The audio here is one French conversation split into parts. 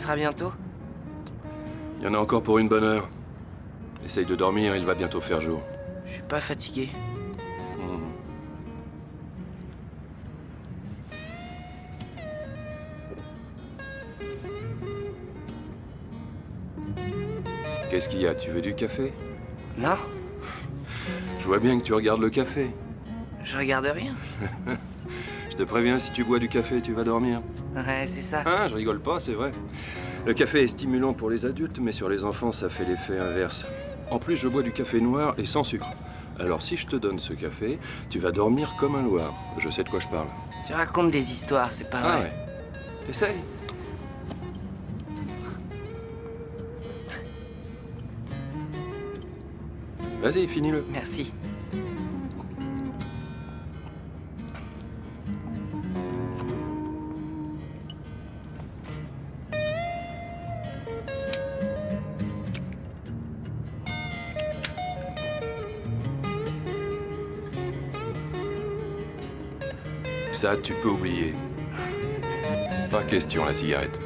sera bientôt? Il y en a encore pour une bonne heure. Essaye de dormir, il va bientôt faire jour. Je suis pas fatigué. Qu'est-ce qu'il y a? Tu veux du café? Non, Je vois bien que tu regardes le café. je regarde rien. Je te préviens, si tu bois du café, tu vas dormir. Ouais, c'est ça. Hein, je rigole pas, c'est vrai. Le café est stimulant pour les adultes, mais sur les enfants, ça fait l'effet inverse. En plus, je bois du café noir et sans sucre. Alors si je te donne ce café, tu vas dormir comme un loir. Je sais de quoi je parle. Tu racontes des histoires, c'est pas Ah vrai. ouais. Essaye. Vas-y, finis-le. Merci. Ça, tu peux oublier. Pas question, la cigarette.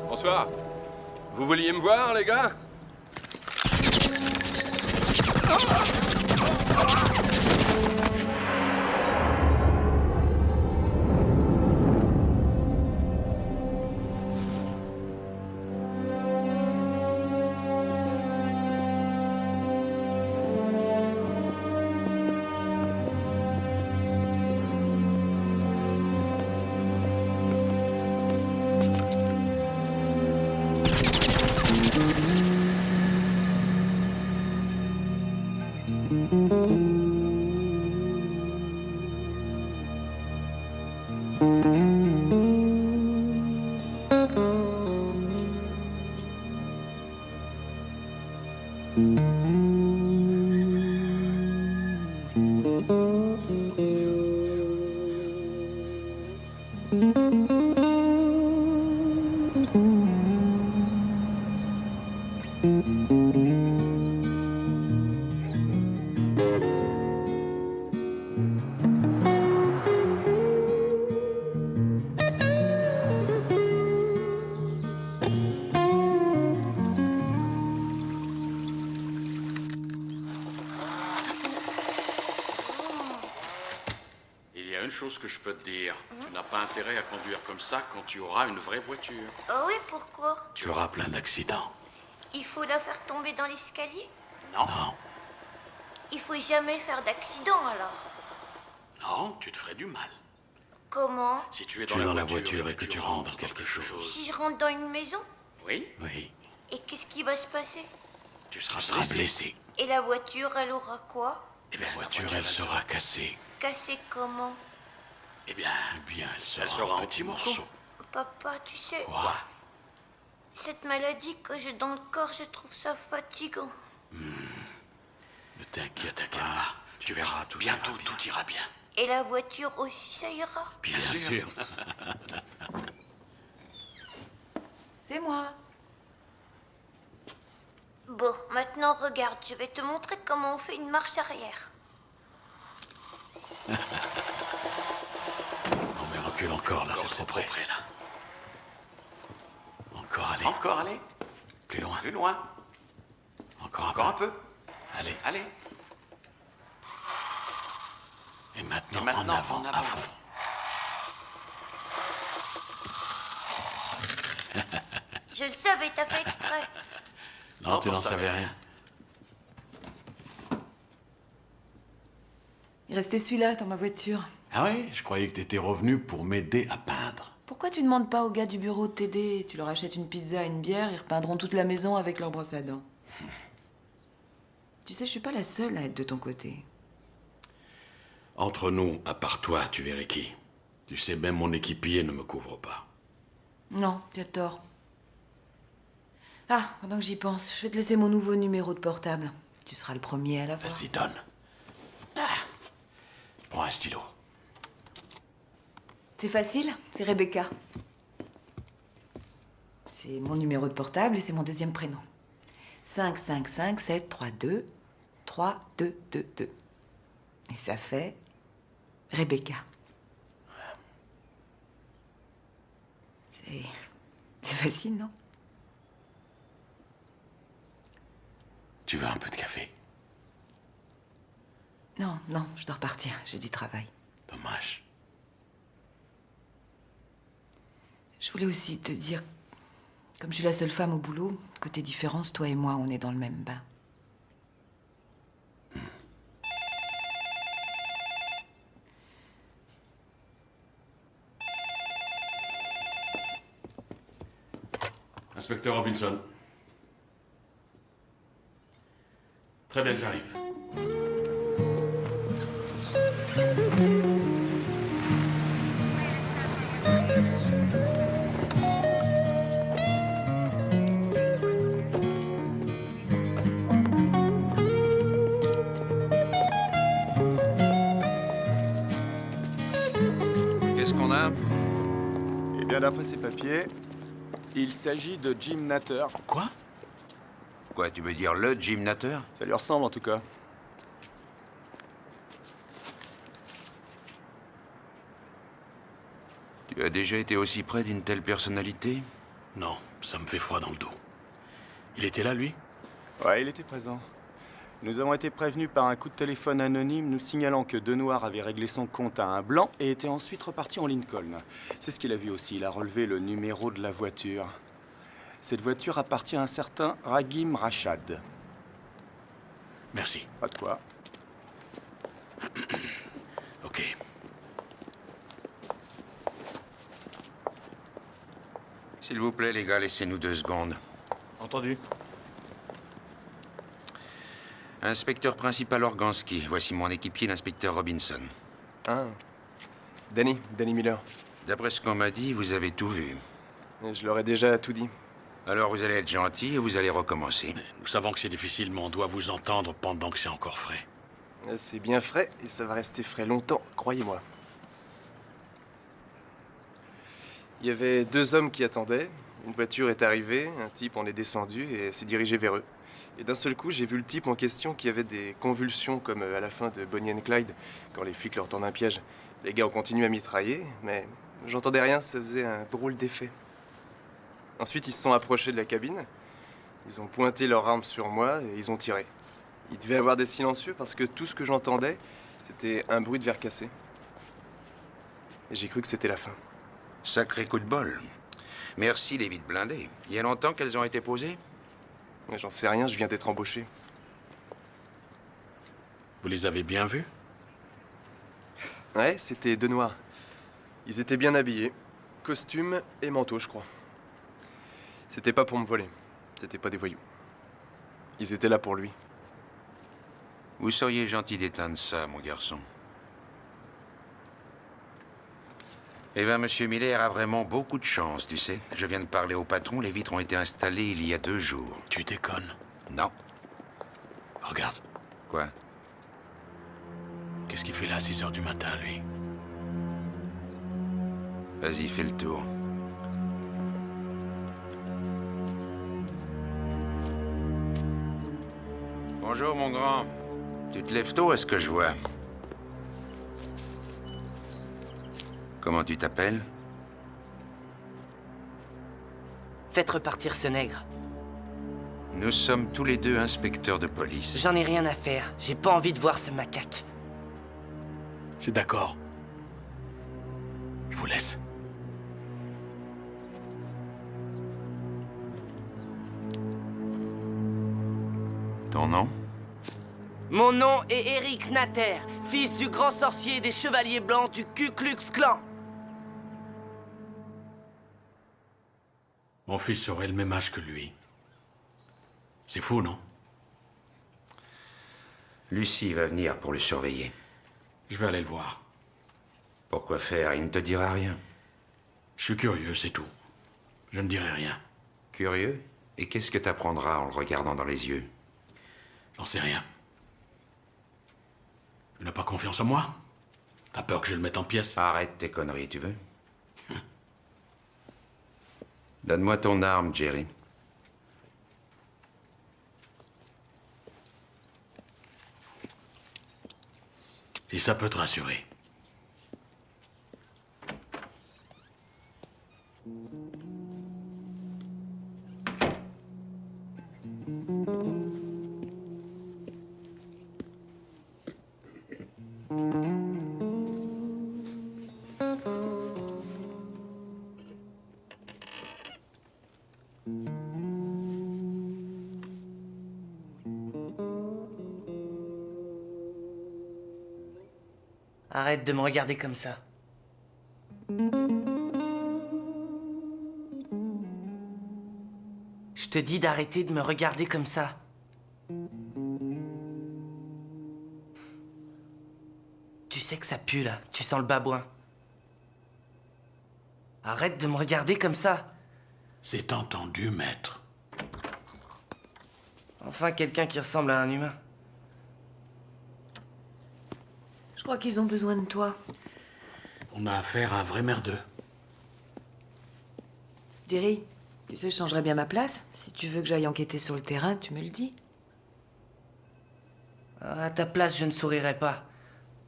Bonsoir. Vous vouliez me voir, les gars? Il y a une chose que je peux te dire. Tu n'as pas intérêt à conduire comme ça quand tu auras une vraie voiture. Oh oui, pourquoi? Tu auras plein d'accidents. Il faut la faire tomber dans l'escalier? Non. Il faut jamais faire d'accident alors. Non, tu te ferais du mal. Comment? Si tu es dans la voiture et que tu rentres dans quelque chose. Si je rentre dans une maison? Oui, Et qu'est-ce qui va se passer? tu seras blessé. Et la voiture, elle aura quoi? Eh bien, la voiture, elle sera cassée. Cassée comment? Eh bien, elle sera en petits morceaux. Papa, tu sais, Quoi? cette maladie que j'ai dans le corps, je trouve ça fatigant. Ne t'inquiète pas. Tu verras, bientôt tout ira bien. Et la voiture aussi, ça ira? Bien sûr. C'est moi. Bon, maintenant regarde, je vais te montrer comment on fait une marche arrière. Non, mais recule encore, là, c'est trop près, là. Encore, allez. Plus loin. Encore un peu. Allez. Et maintenant, en avant, à fond. Je le savais, t'as fait exprès. Non, tu n'en savais rien. Il restait celui-là dans ma voiture. Ah oui, je croyais que t'étais revenu pour m'aider à peindre. Pourquoi tu demandes pas aux gars du bureau de t'aider? Tu leur achètes une pizza et une bière, ils repeindront toute la maison avec leur brosse à dents. Tu sais, je suis pas la seule à être de ton côté. Entre nous, à part toi, tu verrais qui? Tu sais, même mon équipier ne me couvre pas. Non, tu as tort. Ah, pendant que j'y pense, je vais te laisser mon nouveau numéro de portable. Tu seras le premier à l'avoir. Vas-y, donne. Prends un stylo. C'est facile, c'est Rebecca. C'est mon numéro de portable et c'est mon deuxième prénom. 555-732-3222. Et ça fait Rebecca. C'est facile, non? Tu veux un peu de café? Non, non, je dois repartir, j'ai du travail. Dommage. Je voulais aussi te dire, comme je suis la seule femme au boulot, côté différence, toi et moi, on est dans le même bain. Inspecteur Robinson. Très bien, j'arrive. Qu'est-ce qu'on a? Eh bien, d'après ces papiers, il s'agit de Jim Natter. Quoi? Quoi, tu veux dire le Jim Natter? Ça lui ressemble en tout cas. Tu as déjà été aussi près d'une telle personnalité? Non, ça me fait froid dans le dos. Il était là, lui? Ouais, il était présent. Nous avons été prévenus par un coup de téléphone anonyme nous signalant que Denoir avait réglé son compte à un blanc et était ensuite reparti en Lincoln. C'est ce qu'il a vu aussi, il a relevé le numéro de la voiture. Cette voiture appartient à un certain Raghim Rachad. Merci. Pas de quoi. Ok. S'il vous plaît, les gars, laissez-nous 2 secondes. Entendu. Inspecteur principal Organsky, voici mon équipier, l'inspecteur Robinson. Ah. Danny Miller. D'après ce qu'on m'a dit, vous avez tout vu. Je leur ai déjà tout dit. Alors vous allez être gentil et vous allez recommencer. Nous savons que c'est difficile, mais on doit vous entendre pendant que c'est encore frais. C'est bien frais et ça va rester frais longtemps, croyez-moi. Il y avait 2 hommes qui attendaient. Une voiture est arrivée, un type en est descendu et s'est dirigé vers eux. Et d'un seul coup, j'ai vu le type en question qui avait des convulsions comme à la fin de Bonnie and Clyde, quand les flics leur tendent un piège. Les gars ont continué à mitrailler, mais j'entendais rien, ça faisait un drôle d'effet. Ensuite, ils se sont approchés de la cabine, ils ont pointé leurs armes sur moi et ils ont tiré. Il devait y avoir des silencieux parce que tout ce que j'entendais, c'était un bruit de verre cassé. Et j'ai cru que c'était la fin. Sacré coup de bol. Merci les vides blindées. Il y a longtemps qu'elles ont été posées? Mais j'en sais rien, je viens d'être embauché. Vous les avez bien vus? Ouais, c'était 2 noirs. Ils étaient bien habillés. Costume et manteau, je crois. C'était pas pour me voler. C'était pas des voyous. Ils étaient là pour lui. Vous seriez gentil d'éteindre ça, mon garçon. Eh bien, Monsieur Miller a vraiment beaucoup de chance, tu sais. Je viens de parler au patron, les vitres ont été installées il y a 2 jours. Tu déconnes. Non. Regarde, Quoi? qu'est-ce qu'il fait là à 6 heures du matin, lui? Vas-y, fais le tour. Bonjour, mon grand. Tu te lèves tôt, à ce que je vois. Comment tu t'appelles? Faites repartir ce nègre. Nous sommes tous les 2 inspecteurs de police. J'en ai rien à faire. J'ai pas envie de voir ce macaque. C'est d'accord. Je vous laisse. Ton nom? Mon nom est Eric Natter, fils du grand sorcier des Chevaliers Blancs du Ku Klux Klan. Mon fils aurait le même âge que lui. C'est fou, non? Lucie va venir pour le surveiller. Je vais aller le voir. Pourquoi faire? Il ne te dira rien. Je suis curieux, c'est tout. Je ne dirai rien. Curieux? Et qu'est-ce que t'apprendras en le regardant dans les yeux? J'en sais rien. Tu n'as pas confiance en moi? T'as peur que je le mette en pièces? Arrête tes conneries, tu veux? Donne-moi ton arme, Jerry. Si ça peut te rassurer. Arrête de me regarder comme ça. Je te dis d'arrêter de me regarder comme ça. Tu sais que ça pue là, tu sens le babouin. Arrête de me regarder comme ça. C'est entendu, maître. Enfin quelqu'un qui ressemble à un humain. Je crois qu'ils ont besoin de toi. On a affaire à un vrai merdeux. Jerry, tu sais, je changerais bien ma place. Si tu veux que j'aille enquêter sur le terrain, tu me le dis. À ta place, je ne sourirais pas.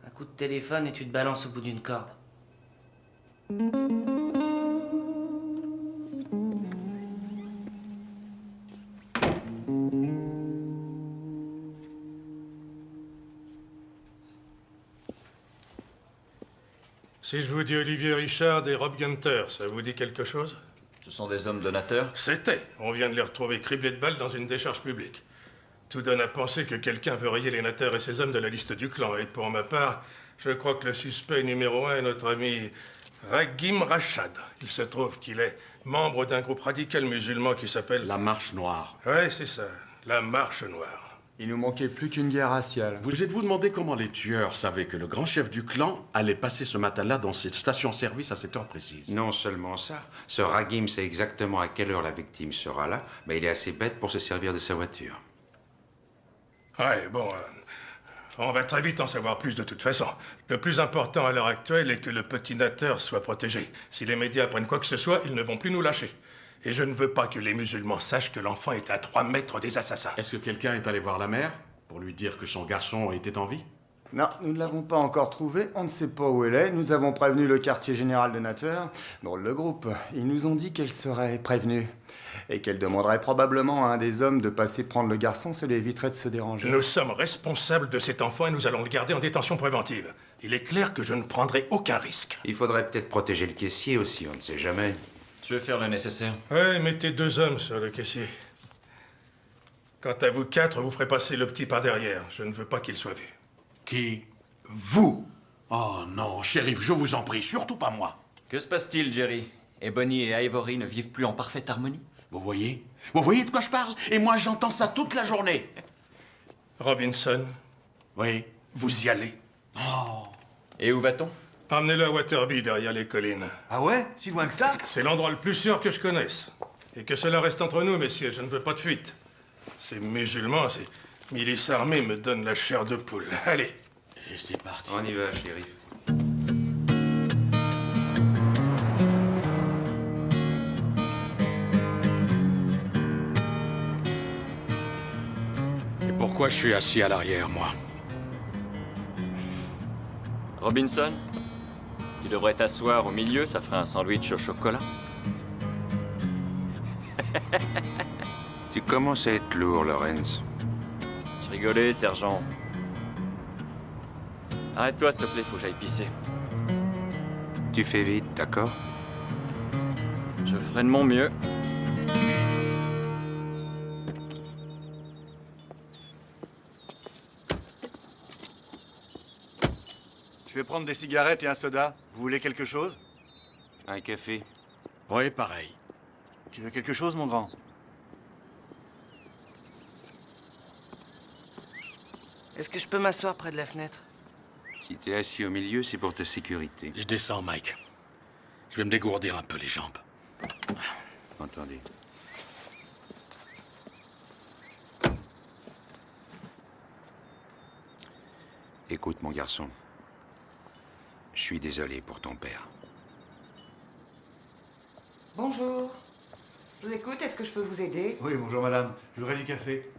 Un coup de téléphone et tu te balances au bout d'une corde. Si je vous dis Olivier Richard et Rob Gunter, ça vous dit quelque chose? Ce sont des hommes donateurs? C'était. On vient de les retrouver criblés de balles dans une décharge publique. Tout donne à penser que quelqu'un veut rayer les Natter et ses hommes de la liste du clan. Et pour ma part, je crois que le suspect numéro 1 est notre ami Raghim Rachad. Il se trouve qu'il est membre d'un groupe radical musulman qui s'appelle... La Marche Noire. Ouais, c'est ça. La Marche Noire. Il nous manquait plus qu'une guerre raciale. Vous êtes-vous demandé comment les tueurs savaient que le grand chef du clan allait passer ce matin-là dans cette station-service à cette heure précise? Non seulement ça, ce Raghim sait exactement à quelle heure la victime sera là, mais il est assez bête pour se servir de sa voiture. Ouais, bon, on va très vite en savoir plus de toute façon. Le plus important à l'heure actuelle est que le petit Natter soit protégé. Si les médias apprennent quoi que ce soit, ils ne vont plus nous lâcher. Et je ne veux pas que les musulmans sachent que l'enfant est à 3 mètres des assassins. Est-ce que quelqu'un est allé voir la mère pour lui dire que son garçon était en vie? Non, nous ne l'avons pas encore trouvée, on ne sait pas où elle est. Nous avons prévenu le quartier général de Natter, bon, le groupe. Ils nous ont dit qu'elle serait prévenue et qu'elle demanderait probablement à un des hommes de passer prendre le garçon, cela éviterait de se déranger. Nous sommes responsables de cet enfant et nous allons le garder en détention préventive. Il est clair que je ne prendrai aucun risque. Il faudrait peut-être protéger le caissier aussi, on ne sait jamais. Je vais faire le nécessaire. Ouais, mettez 2 hommes sur le caissier. Quant à vous 4, vous ferez passer le petit par derrière. Je ne veux pas qu'il soit vu. Qui? Vous? Oh non, shérif, je vous en prie, surtout pas moi. Que se passe-t-il, Jerry? Et Bonnie et Ivory ne vivent plus en parfaite harmonie? Vous voyez? Vous voyez de quoi je parle? Et moi, j'entends ça toute la journée. Robinson, Oui. vous y allez. Et où va-t-on? Emmenez-le à Waterby, derrière les collines. Ah ouais? Si loin que ça? C'est l'endroit le plus sûr que je connaisse. Et que cela reste entre nous, messieurs, je ne veux pas de fuite. Ces musulmans, ces milices armées me donnent la chair de poule. Allez. Et c'est parti. On y va, chérie. Et pourquoi je suis assis à l'arrière, moi? Robinson? Tu devrais t'asseoir au milieu, ça ferait un sandwich au chocolat. Tu commences à être lourd, Lawrence. Je rigolais, sergent. Arrête-toi, s'il te plaît, faut que j'aille pisser. Tu fais vite, d'accord? Je ferai de mon mieux. Je vais prendre des cigarettes et un soda. Vous voulez quelque chose? Un café. Oui, pareil. Tu veux quelque chose, mon grand? Est-ce que je peux m'asseoir près de la fenêtre? Si t'es assis au milieu, c'est pour ta sécurité. Je descends, Mike. Je vais me dégourdir un peu les jambes. Entendez. Écoute, mon garçon. Je suis désolé pour ton père. Bonjour. Je vous écoute, est-ce que je peux vous aider? Oui, bonjour madame. Je voudrais du café.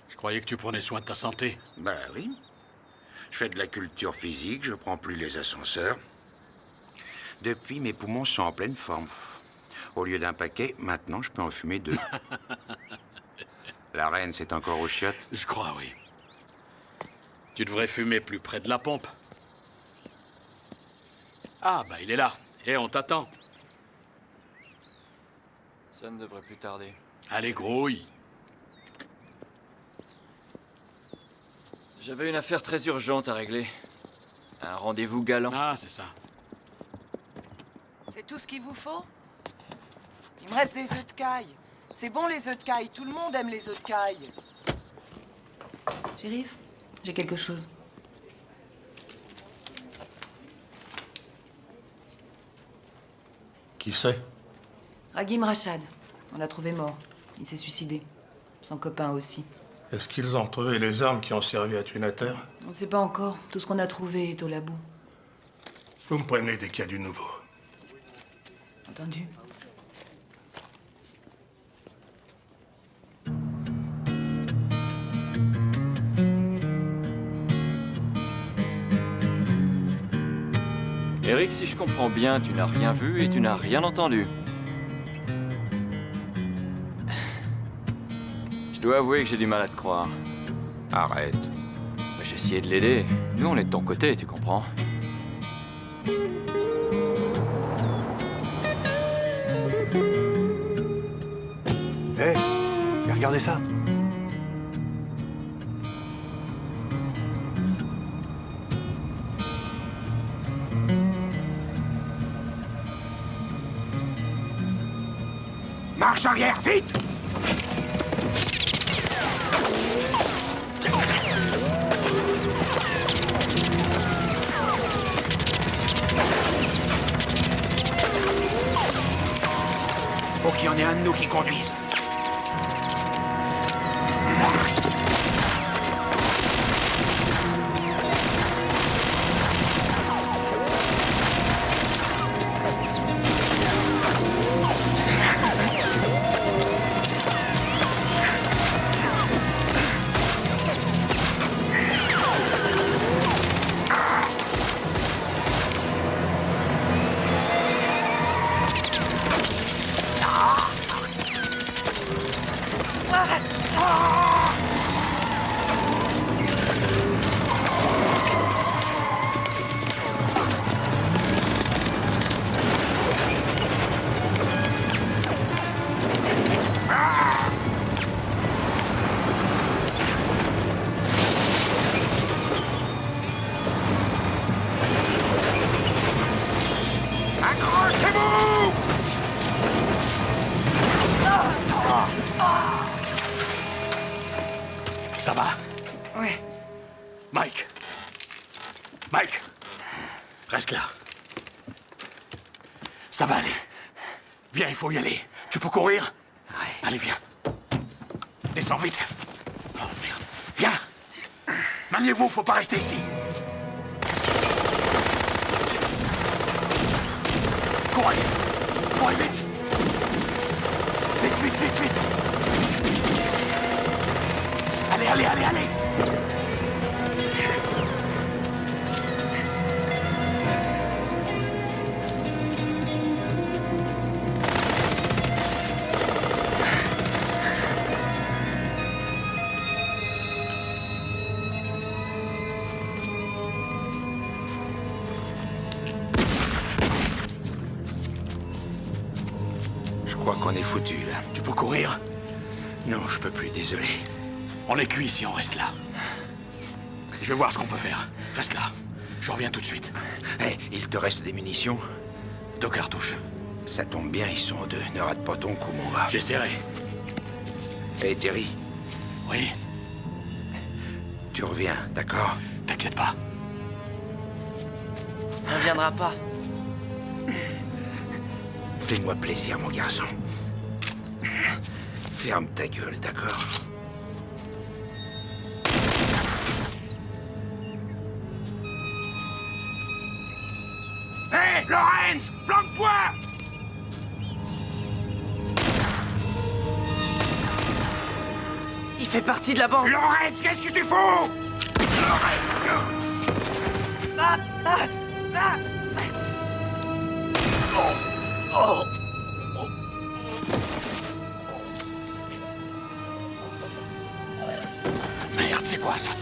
Je croyais que tu prenais soin de ta santé. Bah oui. Je fais de la culture physique, je prends plus les ascenseurs. Depuis, mes poumons sont en pleine forme. Au lieu d'un paquet, maintenant, je peux en fumer 2. La reine, c'est encore aux chiottes? Je crois, oui. Tu devrais fumer plus près de la pompe. Ah, bah il est là. Et on t'attend. Ça ne devrait plus tarder. Allez, grouille. J'avais une affaire très urgente à régler. Un rendez-vous galant. Ah, c'est ça. C'est tout ce qu'il vous faut? Il me reste des œufs de caille. C'est bon les œufs de caille, tout le monde aime les œufs de caille. Shérif, j'ai quelque chose. Qui c'est? Raghim Rachad. On l'a trouvé mort. Il s'est suicidé. Son copain aussi. Est-ce qu'ils ont retrouvé les armes qui ont servi à tuer Natter? On ne sait pas encore. Tout ce qu'on a trouvé est au labo. Vous me prévenez dès qu'il y a du nouveau. Entendu. Eric, si je comprends bien, tu n'as rien vu et tu n'as rien entendu. Je dois avouer que j'ai du mal à te croire. Arrête. J'ai essayé de l'aider. Nous, on est de ton côté, tu comprends? Hé, regardez ça. Marche arrière, vite! Faut qu'il y en ait un de nous qui conduise. Ça va? Oui. Mike. Mike. Reste là. Ça va aller. Viens, il faut y aller. Tu peux courir? Allez, viens. Descends vite. Oh, merde. Viens. Maniez-vous, faut pas rester ici. Courez. Courez vite. Vite, vite, vite, vite. Allez, allez, allez, allez. Je crois qu'on est foutu, là. Tu peux courir? Non, je peux plus, désolé. On est cuit si on reste là. Je vais voir ce qu'on peut faire. Reste là. Je reviens tout de suite. Hé, il te reste des munitions? 2 cartouches. Ça tombe bien, ils sont 2. Ne rate pas ton coup, mon gars. J'essaierai. Hé, Terry, Oui, tu reviens, d'accord? t'inquiète pas. On ne viendra pas. Fais-moi plaisir, mon garçon. Ferme ta gueule, d'accord? Hé, Lorenz, planque-toi! Il fait partie de la bande. Lorenz, qu'est-ce que tu fous? Ah, ah, ah. Merde, c'est quoi ça?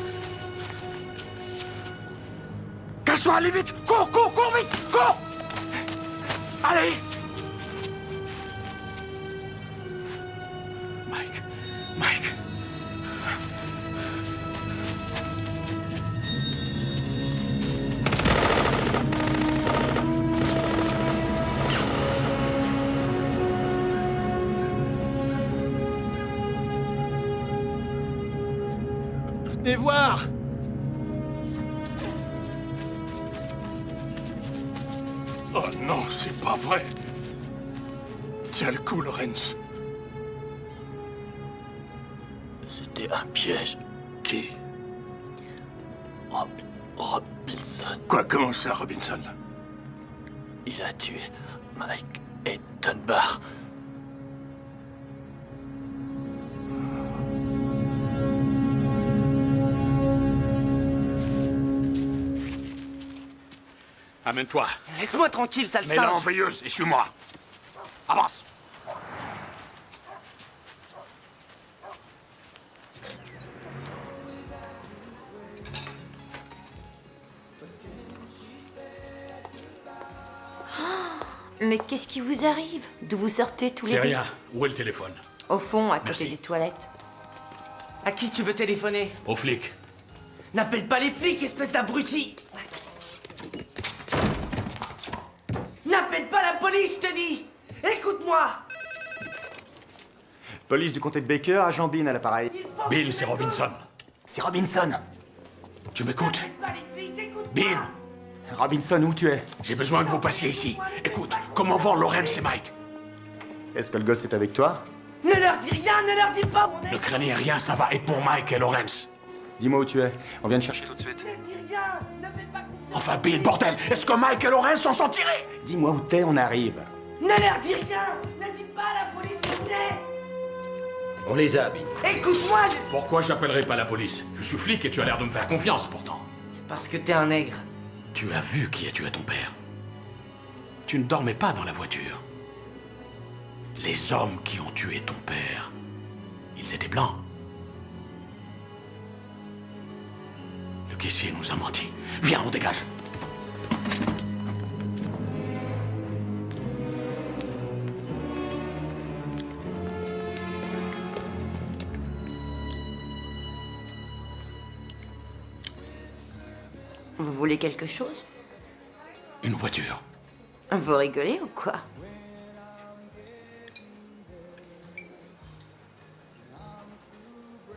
Casse-toi, allez vite! Cours, cours, cours vite! Cours! Allez! Mike, Mike. Venez voir. Oh non, c'est pas vrai. Tiens le coup, Lorenz. C'était un piège. Qui? Robinson. Quoi, comment ça, Robinson? Il a tué Mike et Dunbar. Amène-toi. Laisse-moi tranquille, sale Mets-la en singe. veilleuse et suis-moi. Avance. Mais qu'est-ce qui vous arrive? D'où vous sortez tous les C'est deux? rien. Où est le téléphone? Au fond, à côté Merci. des toilettes. À qui tu veux téléphoner? Au flic. N'appelle pas les flics, espèce d'abruti. N'appelle pas la police, je te dis. Écoute-moi. Police du comté de Baker, agent Bean à l'appareil. Bill, c'est Robinson. C'est Robinson. Tu m'écoutes? Pas les flics, écoute-moi. Bill, Robinson, où tu es? j'ai besoin que vous passiez ici. Écoute, comment vont Lorenz et Mike? Est-ce que le gosse est avec toi? Ne leur dis rien, ne leur dis pas, mon Ne ex. craignez rien, ça va. Et pour Mike et Lorenz? Dis-moi où tu es. On vient te chercher tout de suite. Ne dis rien, ne fais pas confiance. Enfin, Bill, bordel, est-ce que Mike et Lorenz s'en sont tirés? Dis-moi où t'es, on arrive. Ne leur dis rien, ne dis pas à la police où on est. On les a, Bill. Écoute-moi, Pourquoi j'appellerai pas la police? Je suis flic et tu as l'air de me faire confiance, pourtant. C'est parce que t'es un nègre. Tu as vu qui a tué ton père. Tu ne dormais pas dans la voiture. Les hommes qui ont tué ton père, ils étaient blancs. Le caissier nous a menti. Viens, on dégage. Vous voulez quelque chose? Une voiture. Vous rigolez ou quoi?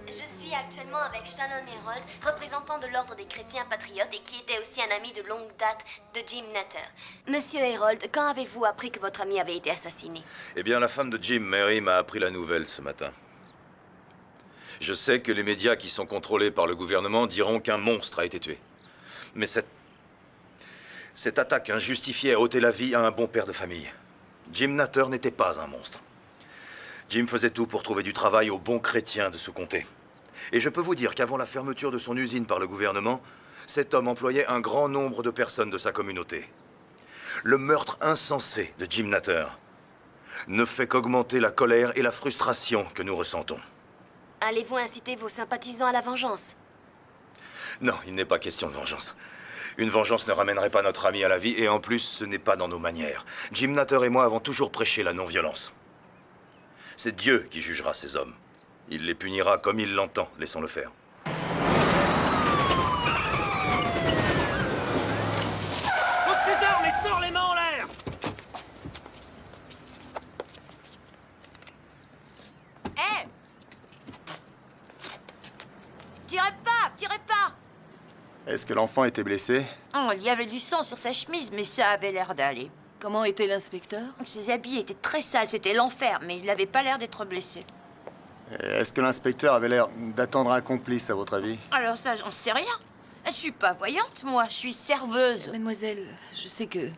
Je suis actuellement avec Shannon Herold, représentant de l'Ordre des chrétiens patriotes et qui était aussi un ami de longue date de Jim Nutter. Monsieur Herold, quand avez-vous appris que votre ami avait été assassiné? Eh bien, la femme de Jim, Mary, m'a appris la nouvelle ce matin. Je sais que les médias qui sont contrôlés par le gouvernement diront qu'un monstre a été tué. Mais cette attaque injustifiée a ôté la vie à un bon père de famille. Jim Nutter n'était pas un monstre. Jim faisait tout pour trouver du travail aux bons chrétiens de ce comté. Et je peux vous dire qu'avant la fermeture de son usine par le gouvernement, cet homme employait un grand nombre de personnes de sa communauté. Le meurtre insensé de Jim Nutter ne fait qu'augmenter la colère et la frustration que nous ressentons. Allez-vous inciter vos sympathisants à la vengeance? Non, il n'est pas question de vengeance. Une vengeance ne ramènerait pas notre ami à la vie, et en plus, ce n'est pas dans nos manières. Jim Nutter et moi avons toujours prêché la non-violence. C'est Dieu qui jugera ces hommes. Il les punira comme il l'entend, laissons-le faire. Est-ce que l'enfant était blessé? Oh, il y avait du sang sur sa chemise, mais ça avait l'air d'aller. Comment était l'inspecteur? Ses habits étaient très sales, c'était l'enfer, mais il n'avait pas l'air d'être blessé. Est-ce que l'inspecteur avait l'air d'attendre un complice, à votre avis? Alors ça, j'en sais rien. Je suis pas voyante, moi, je suis serveuse. Mademoiselle, je sais que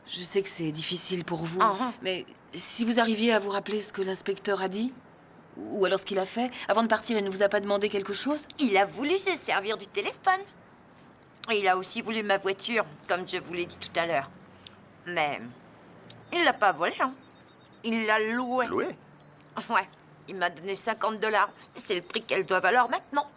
c'est difficile pour vous, Ah. mais si vous arriviez à vous rappeler ce que l'inspecteur a dit, ou alors ce qu'il a fait, avant de partir, il ne vous a pas demandé quelque chose? Il a voulu se servir du téléphone. Et il a aussi voulu ma voiture, comme je vous l'ai dit tout à l'heure. Mais il l'a pas volée, hein. Il l'a louée. Loué? Ouais, il m'a donné 50 $. C'est le prix qu'elle doit valoir maintenant.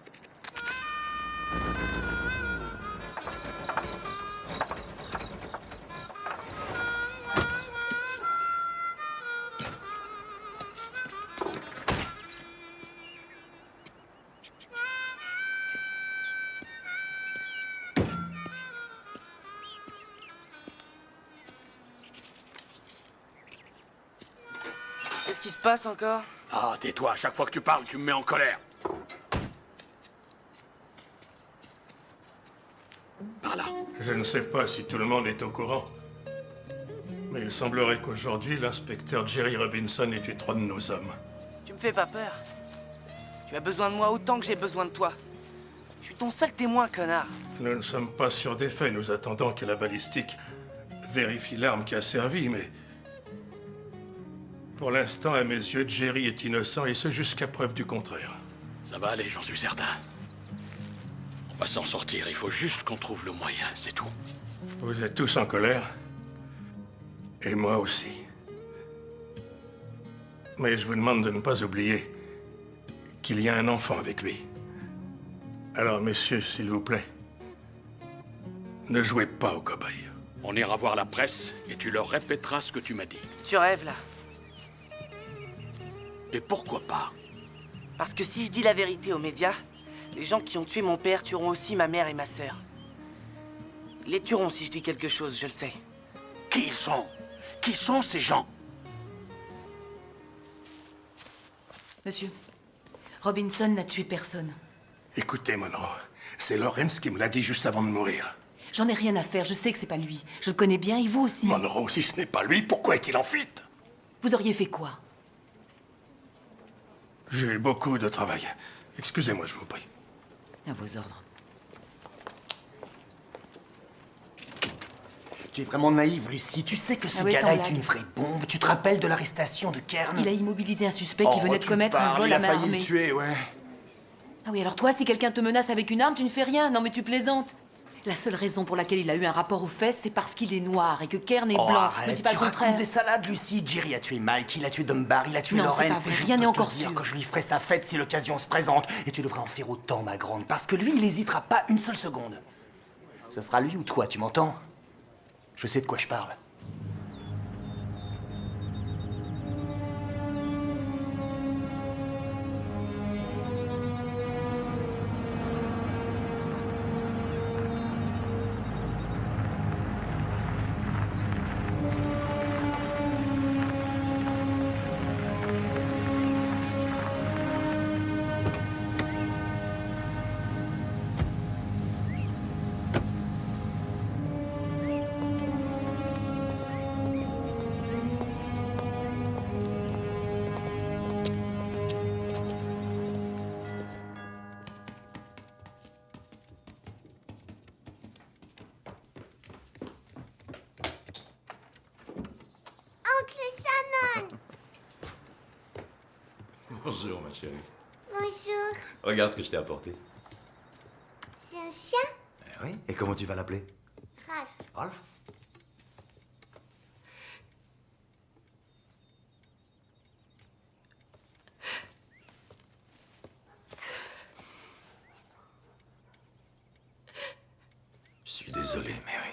Qu'est-ce qui se passe encore? Ah, tais-toi, à chaque fois que tu parles, tu me mets en colère. Par là. Je ne sais pas si tout le monde est au courant, mais il semblerait qu'aujourd'hui, l'inspecteur Jerry Robinson ait tué 3 de nos hommes. Tu me fais pas peur. Tu as besoin de moi autant que j'ai besoin de toi. Je suis ton seul témoin, connard. Nous ne sommes pas sûrs des faits, nous attendons que la balistique vérifie l'arme qui a servi, mais... Pour l'instant, à mes yeux, Jerry est innocent, et ce jusqu'à preuve du contraire. Ça va aller, j'en suis certain. On va s'en sortir, il faut juste qu'on trouve le moyen, c'est tout. Vous êtes tous en colère. Et moi aussi. Mais je vous demande de ne pas oublier qu'il y a un enfant avec lui. Alors, messieurs, s'il vous plaît, ne jouez pas au cow-boy. On ira voir la presse et tu leur répéteras ce que tu m'as dit. Tu rêves, là. Et pourquoi pas? Parce que si je dis la vérité aux médias, les gens qui ont tué mon père tueront aussi ma mère et ma sœur. Ils les tueront si je dis quelque chose, je le sais. Qui ils sont? Qui sont ces gens? Monsieur, Robinson n'a tué personne. Écoutez, Monroe, c'est Lawrence qui me l'a dit juste avant de mourir. J'en ai rien à faire, je sais que c'est pas lui. Je le connais bien et vous aussi. Monroe, si ce n'est pas lui, pourquoi est-il en fuite? Vous auriez fait quoi? J'ai eu beaucoup de travail. Excusez-moi, je vous prie. À vos ordres. Tu es vraiment naïve, Lucie. Tu sais que ce Ah oui, gars-là sans est blague. une vraie bombe. Tu te rappelles de l'arrestation de Kern? Il a immobilisé un suspect qui venait de commettre un vol à main armée. Il a failli le tuer, ouais. Ah oui, alors toi, si quelqu'un te menace avec une arme, tu ne fais rien. Non, mais tu plaisantes. La seule raison pour laquelle il a eu un rapport aux fesses, c'est parce qu'il est noir et que Kern est blanc. Arrête, Me dis pas tu le racontes contraire. des salades, Lucie. Jerry a tué Mike, il a tué Dunbar, il a tué Non, c'est Lawrence. pas vrai, et je rien peux n'est te encore dire sûr. que je lui ferai sa fête si l'occasion se présente. Et tu devrais en faire autant, ma grande, parce que lui, il hésitera pas une seule seconde. Ce sera lui ou toi, tu m'entends? Je sais de quoi je parle. Oncle Shannon! Bonjour, ma chérie. Bonjour. Regarde ce que je t'ai apporté. C'est un chien? Eh oui. Et comment tu vas l'appeler? Ralph. Ralph? Je suis désolé, Mary.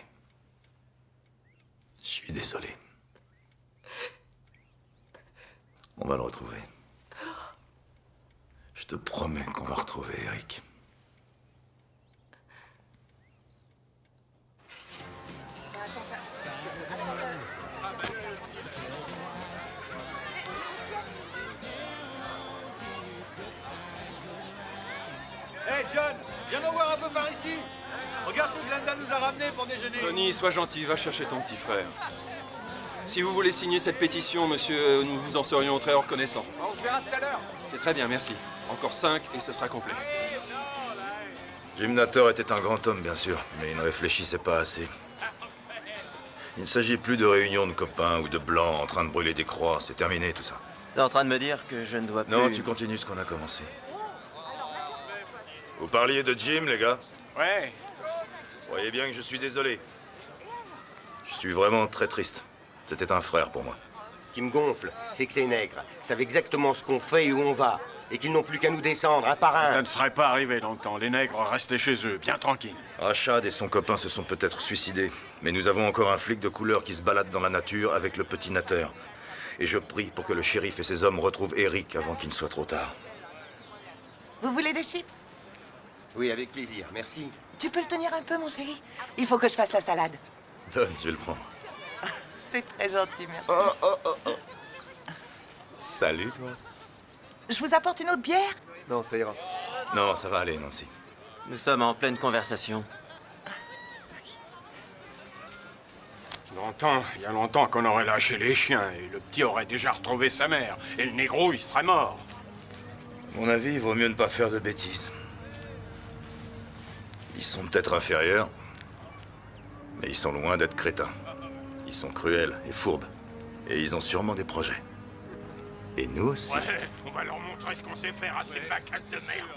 Je suis désolé. On va le retrouver. Je te promets qu'on va retrouver Eric. Hey John, viens nous voir un peu par ici. Regarde ce que Glenda nous a ramené pour déjeuner. Tony, sois gentil, va chercher ton petit frère. Si vous voulez signer cette pétition, monsieur, nous vous en serions très reconnaissants. On se verra tout à l'heure. C'est très bien, merci. Encore 5 et ce sera complet. Jim Natter était un grand homme, bien sûr, mais il ne réfléchissait pas assez. Il ne s'agit plus de réunions de copains ou de blancs en train de brûler des croix. C'est terminé, tout ça. T'es en train de me dire que je ne dois plus... Non, tu continues ce qu'on a commencé. Vous parliez de Jim, les gars? Ouais. Voyez bien que je suis désolé. Je suis vraiment très triste. C'était un frère pour moi. Ce qui me gonfle, c'est que ces nègres savent exactement ce qu'on fait et où on va. Et qu'ils n'ont plus qu'à nous descendre, un par un. Ça ne serait pas arrivé dans le temps. Les nègres restaient chez eux, bien tranquilles. Rachad et son copain se sont peut-être suicidés. Mais nous avons encore un flic de couleur qui se balade dans la nature avec le petit Natter. Et je prie pour que le shérif et ses hommes retrouvent Eric avant qu'il ne soit trop tard. Vous voulez des chips? Oui, avec plaisir, merci. Tu peux le tenir un peu, mon chéri? Il faut que je fasse la salade. Donne, je vais le prendre. C'est très gentil, merci. Oh. Salut, toi. Je vous apporte une autre bière? Non, ça ira. Non, ça va aller, Nancy. Nous sommes en pleine conversation. Il y a longtemps qu'on aurait lâché les chiens et le petit aurait déjà retrouvé sa mère. Et le négro, il serait mort. À mon avis, il vaut mieux ne pas faire de bêtises. Ils sont peut-être inférieurs, mais ils sont loin d'être crétins. Ils sont cruels et fourbes. Et ils ont sûrement des projets. Et nous aussi. Ouais, on va leur montrer ce qu'on sait faire à ces macaques de merde.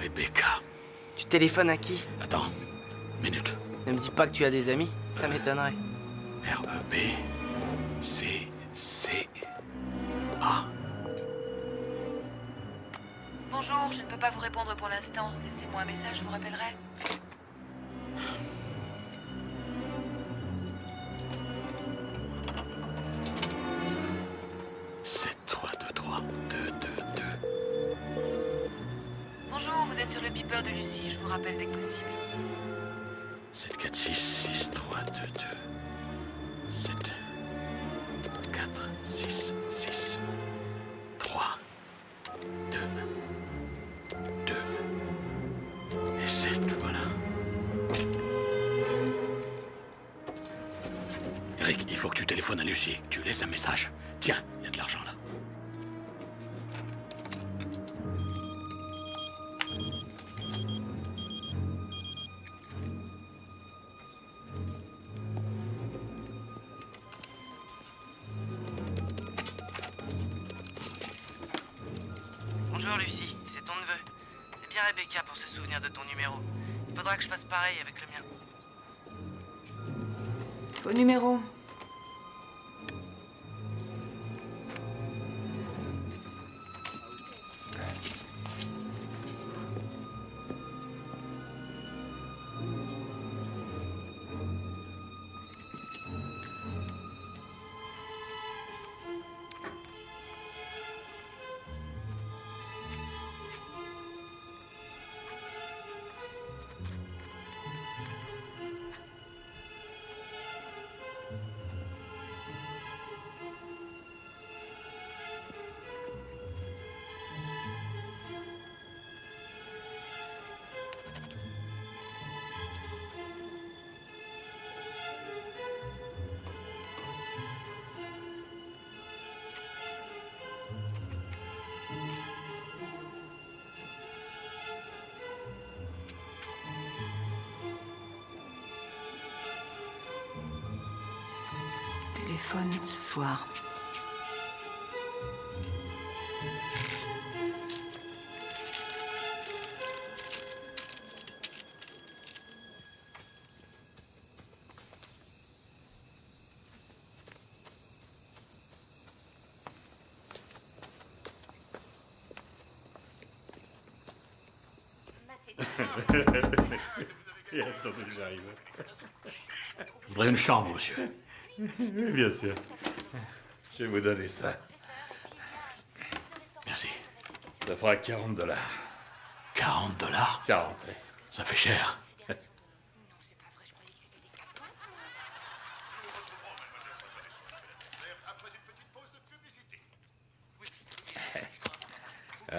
Rebecca. Tu téléphones à qui? Attends, minute. Ne me dis pas que tu as des amis, ça m'étonnerait. R-E-B-C-C-A. Bonjour, je ne peux pas vous répondre pour l'instant. Laissez-moi un message, je vous rappellerai. C'est 3, 2, 3, 2, 2, 2. Bonjour, vous êtes sur le beeper de Lucie, je vous rappelle dès que possible. 7, 4, 6, 6, 3, 2, 2. 7, 4, 6, 6, 3, 2, 2 et 7, voilà. Eric, il faut que tu téléphones à Lucie. Tu laisses un message. Tiens, il y a de l'argent là. Bonjour Lucie, c'est ton neveu. C'est bien Rebecca pour se souvenir de ton numéro. Il faudra que je fasse pareil avec le mien. Au numéro. Téléphone ce soir. Et attendez, j'arrive. Je voudrais une chambre, monsieur. Oui, bien sûr. Je vais vous donner ça. Merci. Ça fera $40. 40 $? 40, oui. Ça fait cher.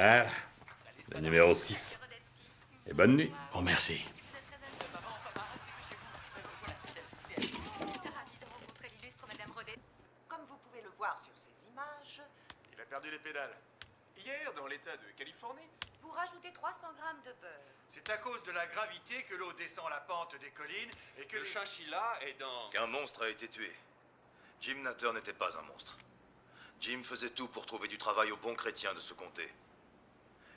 Voilà. Le numéro 6. Et bonne nuit. Bon, merci. Comme vous pouvez le voir sur ces images, Il a perdu les pédales. Hier, dans l'état de Californie. Vous rajoutez 300 grammes de beurre. C'est à cause de la gravité que l'eau descend la pente des collines et que Le chinchilla est dans... Qu'un monstre a été tué. Jim Natter n'était pas un monstre. Jim faisait tout pour trouver du travail aux bons chrétiens de ce comté.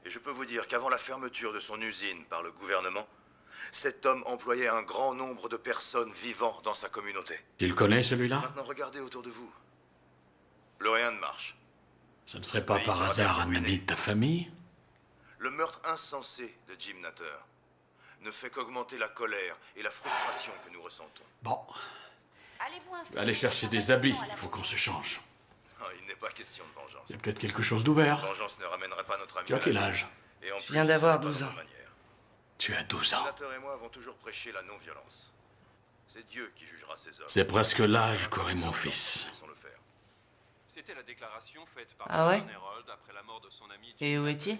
Et je peux vous dire qu'avant la fermeture de son usine par le gouvernement, cet homme employait un grand nombre de personnes vivant dans sa communauté. Tu le connais, celui-là? Maintenant, regardez autour de vous. Plus rien ne marche. Ce ne serait pas par hasard un ami de ta famille? Le meurtre insensé de Jim Natter ne fait qu'augmenter la colère et la frustration que nous ressentons. Bon, Allez-vous je vais aller chercher des habits. Il faut qu'on se change. Ah, il n'est pas question de vengeance. Il y a peut-être quelque chose d'ouvert. La vengeance ne ramènerait pas notre ami. Tu as à la quel vie. âge? Et en Je plus, viens d'avoir c'est pas 12 de ans. bonne manière. Tu as 12 ans. Natter et moi avons toujours prêché la non-violence. C'est Dieu qui jugera ces hommes. C'est presque l'âge qu'aurait mon fils. Laissons-le faire. C'était la déclaration faite par Ah ouais? John Herold après la mort de son ami. Et où est-il?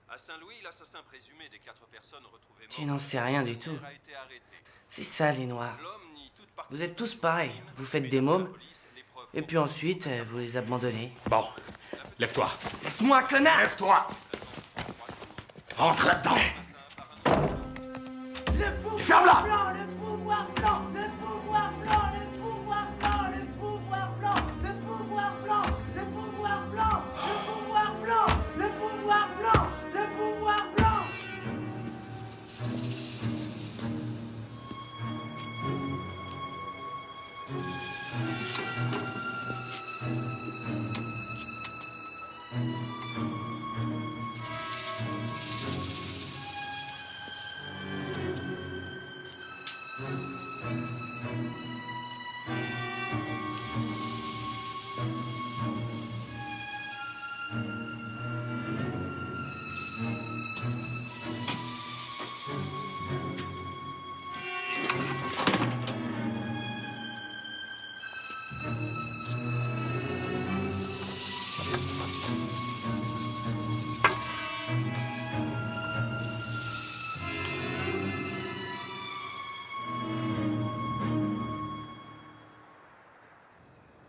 À Saint-Louis, l'assassin présumé des 4 personnes retrouvées mortes Tu n'en sais rien du tout. a été arrêté. C'est ça, les Noirs. Vous êtes tous pareils. Vous faites des mômes, et puis ensuite, vous les abandonnez. Bon, lève-toi. Laisse-moi, connard! Lève-toi. Rentre là-dedans. Et ferme-la. le pouvoir blanc, le pouvoir blanc, le pouvoir blanc, le pouvoir blanc, le pouvoir blanc, le pouvoir blanc, le pouvoir blanc, le pouvoir blanc, le pouvoir blanc.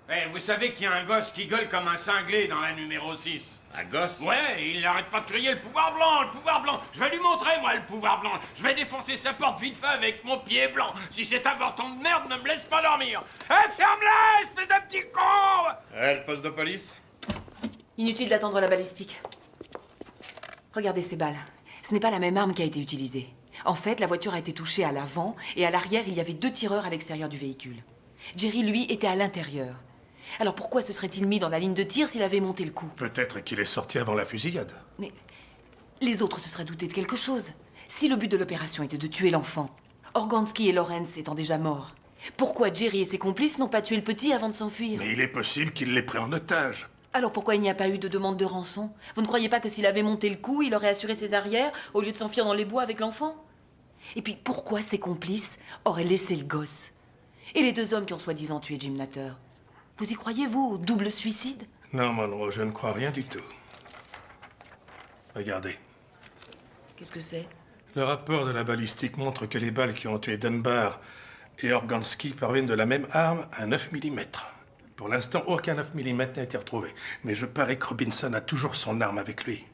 Eh, vous savez qu'il y a un gosse qui gueule comme un cinglé dans la numéro 6. Un gosse? Ouais, il n'arrête pas de crier le pouvoir blanc, le pouvoir blanc. Je vais lui montrer, moi, le pouvoir blanc. Je vais défoncer sa porte vite fait avec mon pied blanc. Si cet avorton de merde ne me laisse pas dormir. Eh, ferme-la, espèce de petit con! Le poste de police? Inutile d'attendre la balistique. Regardez ces balles. Ce n'est pas la même arme qui a été utilisée. En fait, la voiture a été touchée à l'avant et à l'arrière, il y avait 2 tireurs à l'extérieur du véhicule. Jerry, lui, était à l'intérieur. Alors pourquoi se serait-il mis dans la ligne de tir s'il avait monté le coup? Peut-être qu'il est sorti avant la fusillade. Mais les autres se seraient doutés de quelque chose. Si le but de l'opération était de tuer l'enfant, Organsky et Lawrence étant déjà morts, pourquoi Jerry et ses complices n'ont pas tué le petit avant de s'enfuir? Mais il est possible qu'il l'ait pris en otage. Alors pourquoi il n'y a pas eu de demande de rançon? Vous ne croyez pas que s'il avait monté le coup, il aurait assuré ses arrières au lieu de s'enfuir dans les bois avec l'enfant? Et puis pourquoi ses complices auraient laissé le gosse? Et les 2 hommes qui ont soi-disant tué Jim Natter? Vous y croyez, vous, au double suicide? Non, Monroe, je ne crois rien du tout. Regardez. Qu'est-ce que c'est? Le rapport de la balistique montre que les balles qui ont tué Dunbar et Organsky parviennent de la même arme à 9 mm. Pour l'instant, aucun 9 mm n'a été retrouvé. Mais je parie que Robinson a toujours son arme avec lui.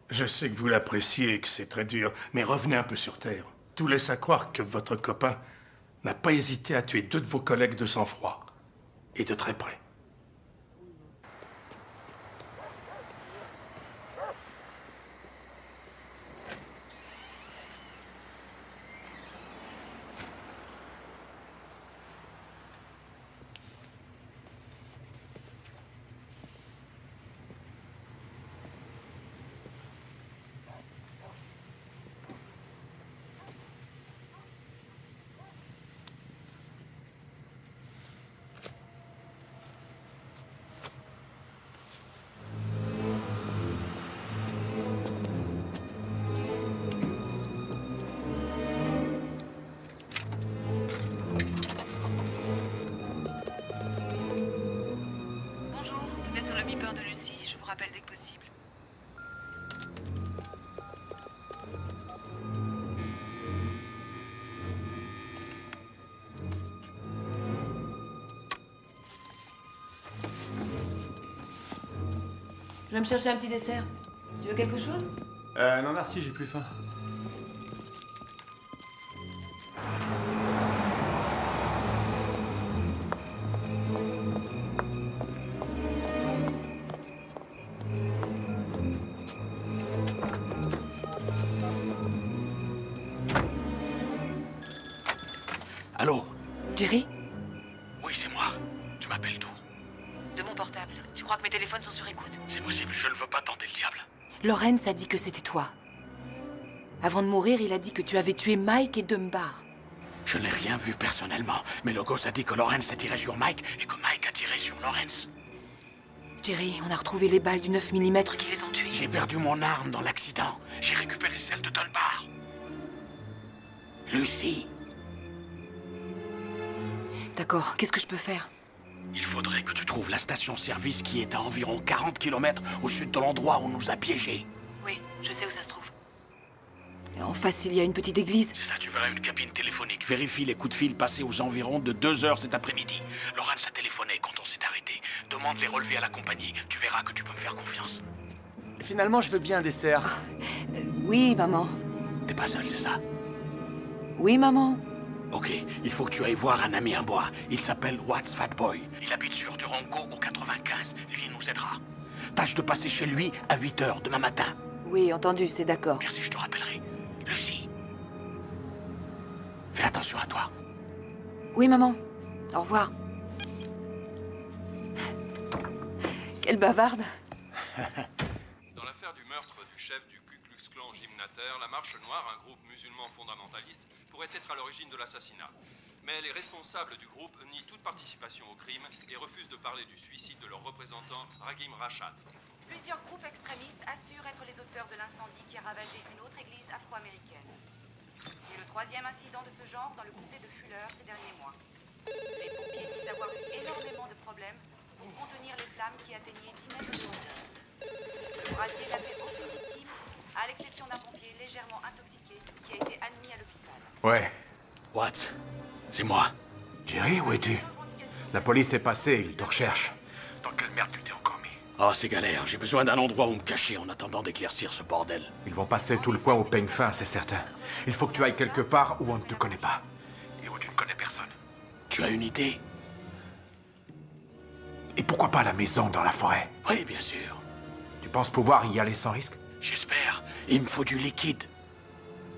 Je sais que vous l'appréciez et que c'est très dur, mais revenez un peu sur Terre. Tout laisse à croire que votre copain n'a pas hésité à tuer 2 de vos collègues de sang-froid. Et de très près. Je vais me chercher un petit dessert. Tu veux quelque chose? Non merci, j'ai plus faim. Allô? Jerry? Oui, c'est moi. Tu m'appelles d'où? De mon portable. Tu crois que mes téléphones sont sur écoute? C'est possible, je ne veux pas tenter le diable. Lawrence a dit que c'était toi. Avant de mourir, il a dit que tu avais tué Mike et Dunbar. Je n'ai rien vu personnellement, mais le gosse a dit que Lawrence a tiré sur Mike et que Mike a tiré sur Lawrence. Jerry, on a retrouvé les balles du 9 mm qui les ont tués. J'ai perdu mon arme dans l'accident. J'ai récupéré celle de Dunbar. Lucy. D'accord, qu'est-ce que je peux faire? Il faudrait que tu trouves la station-service qui est à environ 40 km au sud de l'endroit où on nous a piégés. Oui, je sais où ça se trouve. Et en face, il y a une petite église. C'est ça, tu verras une cabine téléphonique. Vérifie les coups de fil passés aux environs de 2 heures cet après-midi. Lawrence a téléphoné quand on s'est arrêté. Demande les relevés à la compagnie. Tu verras que tu peux me faire confiance. Finalement, je veux bien un dessert. Oui, maman. T'es pas seul, c'est ça? Oui, maman. Ok, il faut que tu ailles voir un ami à moi. Il s'appelle Watts Fatboy. Il habite sur Durango au 95. Lui, il nous aidera. Tâche de passer chez lui à 8 heures demain matin. Oui, entendu, c'est d'accord. Merci, je te rappellerai. Lucie. Fais attention à toi. Oui, maman. Au revoir. Quelle bavarde. Dans l'affaire du meurtre du chef du Ku Klux Klan Jim Natter, la Marche Noire, un groupe musulman fondamentaliste, pourrait être à l'origine de l'assassinat. Mais les responsables du groupe nient toute participation au crime et refusent de parler du suicide de leur représentant, Raghim Rashad. Plusieurs groupes extrémistes assurent être les auteurs de l'incendie qui a ravagé une autre église afro-américaine. C'est le 3e incident de ce genre dans le comté de Fuller ces derniers mois. Les pompiers disent avoir eu énormément de problèmes pour contenir les flammes qui atteignaient 10 mètres de hauteur. Le brasier n'a fait aucune victime, à l'exception d'un pompier légèrement intoxiqué qui a été admis à l'hôpital. Ouais. Watts, c'est moi. Jerry, où es-tu? La police est passée, ils te recherchent. Dans quelle merde tu t'es encore mis? Oh, c'est galère. J'ai besoin d'un endroit où me cacher en attendant d'éclaircir ce bordel. Ils vont passer tout le coin au peigne fin, c'est certain. Il faut que tu ailles quelque part où on ne te connaît pas. Et où tu ne connais personne. Tu as une idée? Et pourquoi pas la maison dans la forêt? Oui, bien sûr. Tu penses pouvoir y aller sans risque? J'espère. Il me faut du liquide.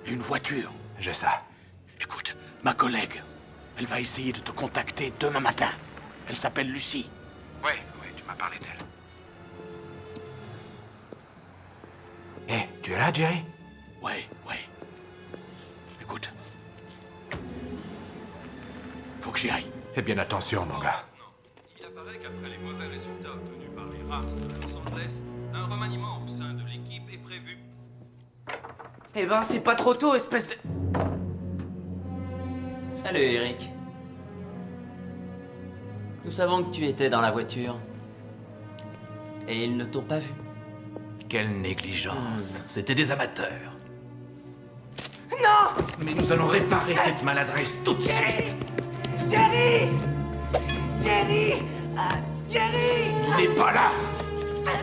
Et une voiture. J'ai ça. Écoute, ma collègue, elle va essayer de te contacter demain matin. Elle s'appelle Lucie. Oui, tu m'as parlé d'elle. Hé, tu es là, Jerry? Ouais. Écoute. Faut que j'y aille. Fais bien attention, mon gars. Il apparaît qu'après les mauvais résultats obtenus par les Rams de Los Angeles, un remaniement au sein de l'équipe est prévu. Eh ben, c'est pas trop tôt, espèce de... Salut, Eric. Nous savons que tu étais dans la voiture. Et ils ne t'ont pas vu. Quelle négligence. C'était des amateurs. Non! Mais nous allons réparer cette maladresse tout de suite. Jerry! Jerry! Jerry! Il n'est pas là!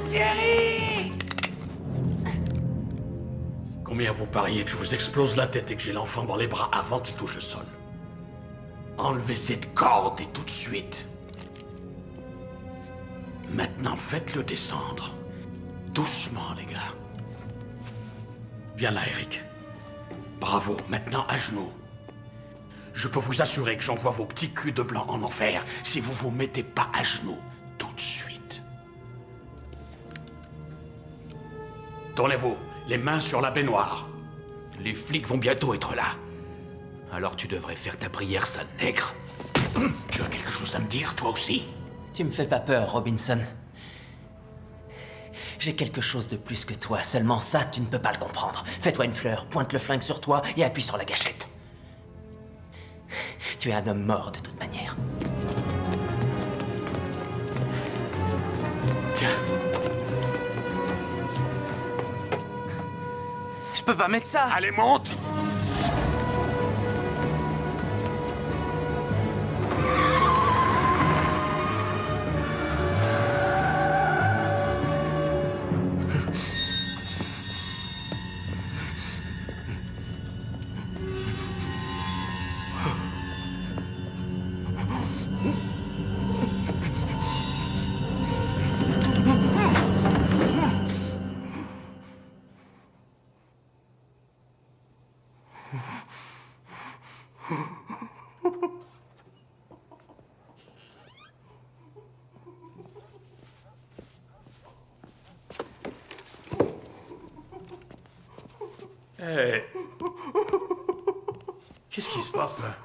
Jerry! Combien vous pariez que je vous explose la tête et que j'ai l'enfant dans les bras avant qu'il touche le sol? Enlevez cette corde et tout de suite. Maintenant, faites-le descendre. Doucement, les gars. Viens là, Eric. Bravo, maintenant à genoux. Je peux vous assurer que j'envoie vos petits culs de blanc en enfer si vous vous mettez pas à genoux tout de suite. Tournez-vous, les mains sur la baignoire. Les flics vont bientôt être là. Alors tu devrais faire ta prière, sale nègre. Tu as quelque chose à me dire, toi aussi? Tu me fais pas peur, Robinson. J'ai quelque chose de plus que toi, seulement ça, tu ne peux pas le comprendre. Fais-toi une fleur, pointe le flingue sur toi et appuie sur la gâchette. Tu es un homme mort de toute manière. Tiens. Je peux pas mettre ça. Allez, monte! Hé. Qu'est-ce qui se passe là?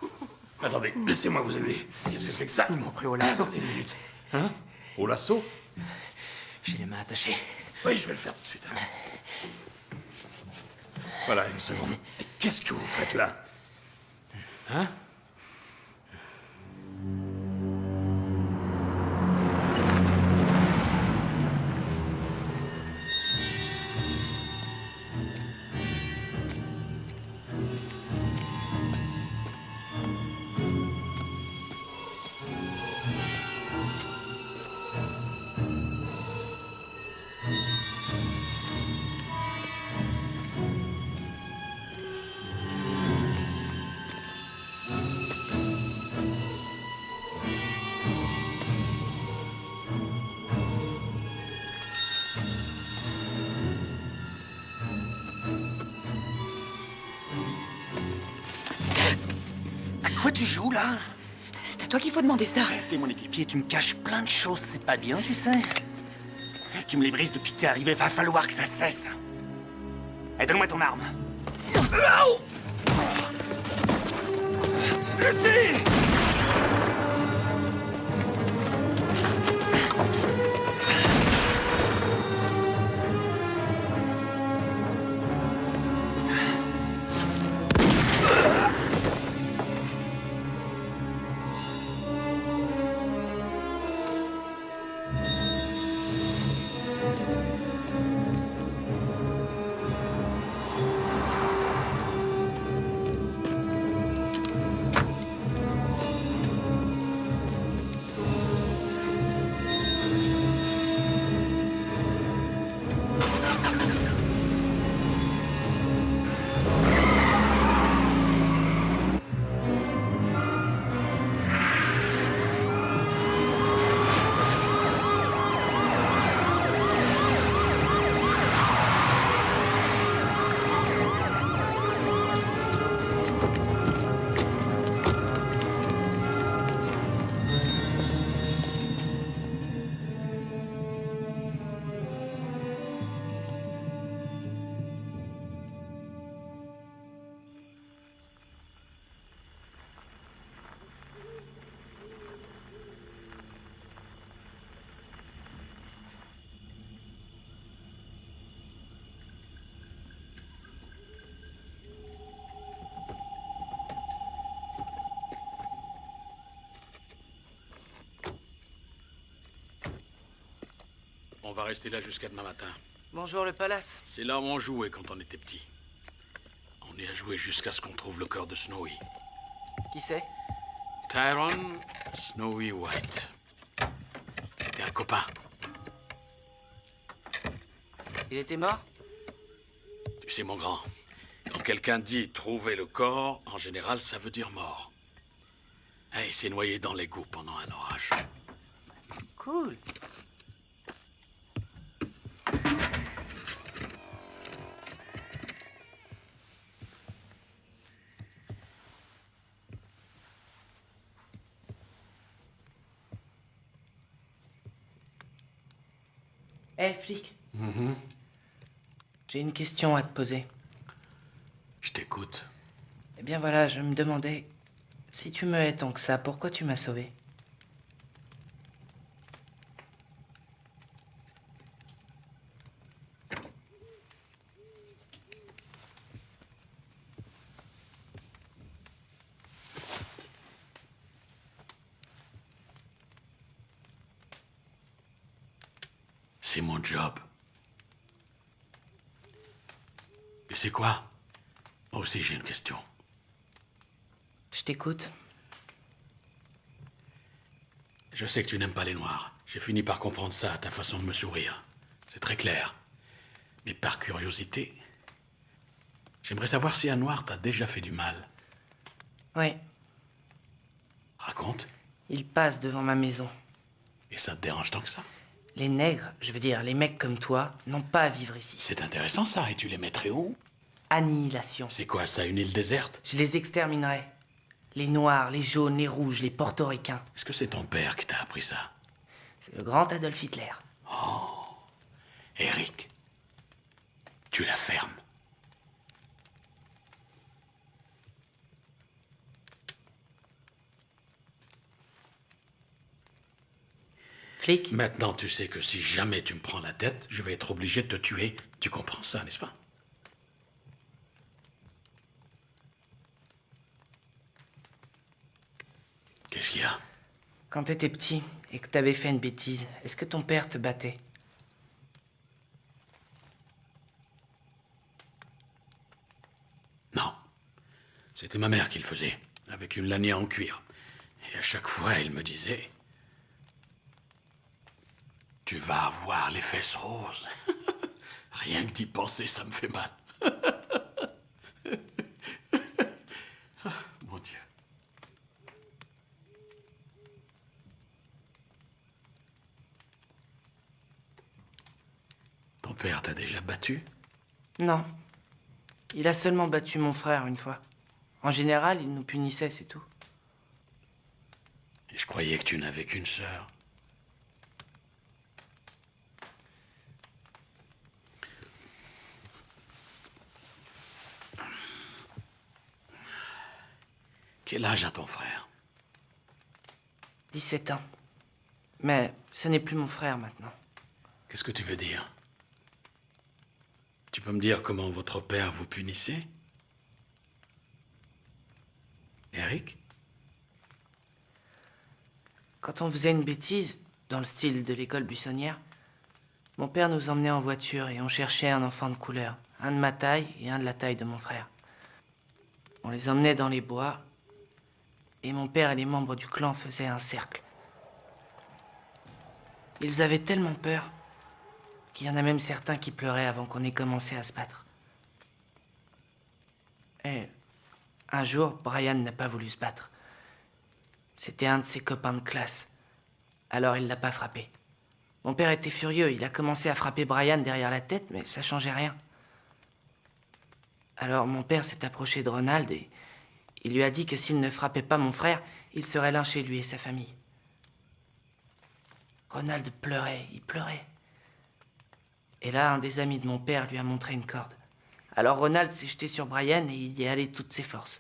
Attendez, laissez-moi vous aider. Qu'est-ce que c'est que ça? Ils m'ont pris au lasso. Attendez une minute. Hein? Au lasso? J'ai les mains attachées. Oui, je vais le faire tout de suite. Voilà, une seconde. Qu'est-ce que vous faites là? Hein? Quoi tu joues là? C'est à toi qu'il faut demander ça. T'es mon équipier, tu me caches plein de choses, c'est pas bien, tu sais. Tu me les brises depuis que t'es arrivé, va falloir que ça cesse. Eh, donne-moi ton arme. Lucie! On va rester là jusqu'à demain matin. Bonjour le palace. C'est là où on jouait quand on était petit. On est à jouer jusqu'à ce qu'on trouve le corps de Snowy. Qui c'est? Tyrone Snowy White. C'était un copain. Il était mort? Tu sais, mon grand, quand quelqu'un dit trouver le corps, en général, ça veut dire mort. Et il s'est noyé dans l'égout pendant un orage. Cool. Hé, flic. J'ai une question à te poser. Je t'écoute. Eh bien voilà, je me demandais, si tu me hais tant que ça, pourquoi tu m'as sauvé? C'est mon job. Et c'est quoi? Moi aussi, j'ai une question. Je t'écoute. Je sais que tu n'aimes pas les noirs. J'ai fini par comprendre ça à ta façon de me sourire. C'est très clair. Mais par curiosité, j'aimerais savoir si un noir t'a déjà fait du mal. Oui. Raconte. Il passe devant ma maison. Et ça te dérange tant que ça? Les nègres, je veux dire, les mecs comme toi, n'ont pas à vivre ici. C'est intéressant ça, et tu les mettrais où? Annihilation. C'est quoi ça, une île déserte? Je les exterminerai. Les noirs, les jaunes, les rouges, les portoricains. Est-ce que c'est ton père qui t'a appris ça? C'est le grand Adolf Hitler. Oh, Eric, tu la fermes. Flic? Maintenant, tu sais que si jamais tu me prends la tête, je vais être obligé de te tuer. Tu comprends ça, n'est-ce pas? Qu'est-ce qu'il y a? Quand t'étais petit et que t'avais fait une bêtise, est-ce que ton père te battait? Non. C'était ma mère qui le faisait, avec une lanière en cuir. Et à chaque fois, elle me disait... Tu vas avoir les fesses roses. Rien que d'y penser, ça me fait mal. Ah, mon Dieu. Ton père t'a déjà battu? Non. Il a seulement battu mon frère une fois. En général, il nous punissait, c'est tout. Et je croyais que tu n'avais qu'une sœur. Quel âge a ton frère? 17 ans. Mais ce n'est plus mon frère maintenant. Qu'est-ce que tu veux dire? Tu peux me dire comment votre père vous punissait? Eric? Quand on faisait une bêtise, dans le style de l'école buissonnière, mon père nous emmenait en voiture et on cherchait un enfant de couleur, un de ma taille et un de la taille de mon frère. On les emmenait dans les bois et mon père et les membres du clan faisaient un cercle. Ils avaient tellement peur qu'il y en a même certains qui pleuraient avant qu'on ait commencé à se battre. Et un jour, Brian n'a pas voulu se battre. C'était un de ses copains de classe. Alors il l'a pas frappé. Mon père était furieux, il a commencé à frapper Brian derrière la tête, mais ça changeait rien. Alors mon père s'est approché de Ronald et il lui a dit que s'il ne frappait pas mon frère, il serait lynché lui et sa famille. Ronald pleurait, il pleurait. Et là, un des amis de mon père lui a montré une corde. Alors Ronald s'est jeté sur Brian et il y est allé de toutes ses forces.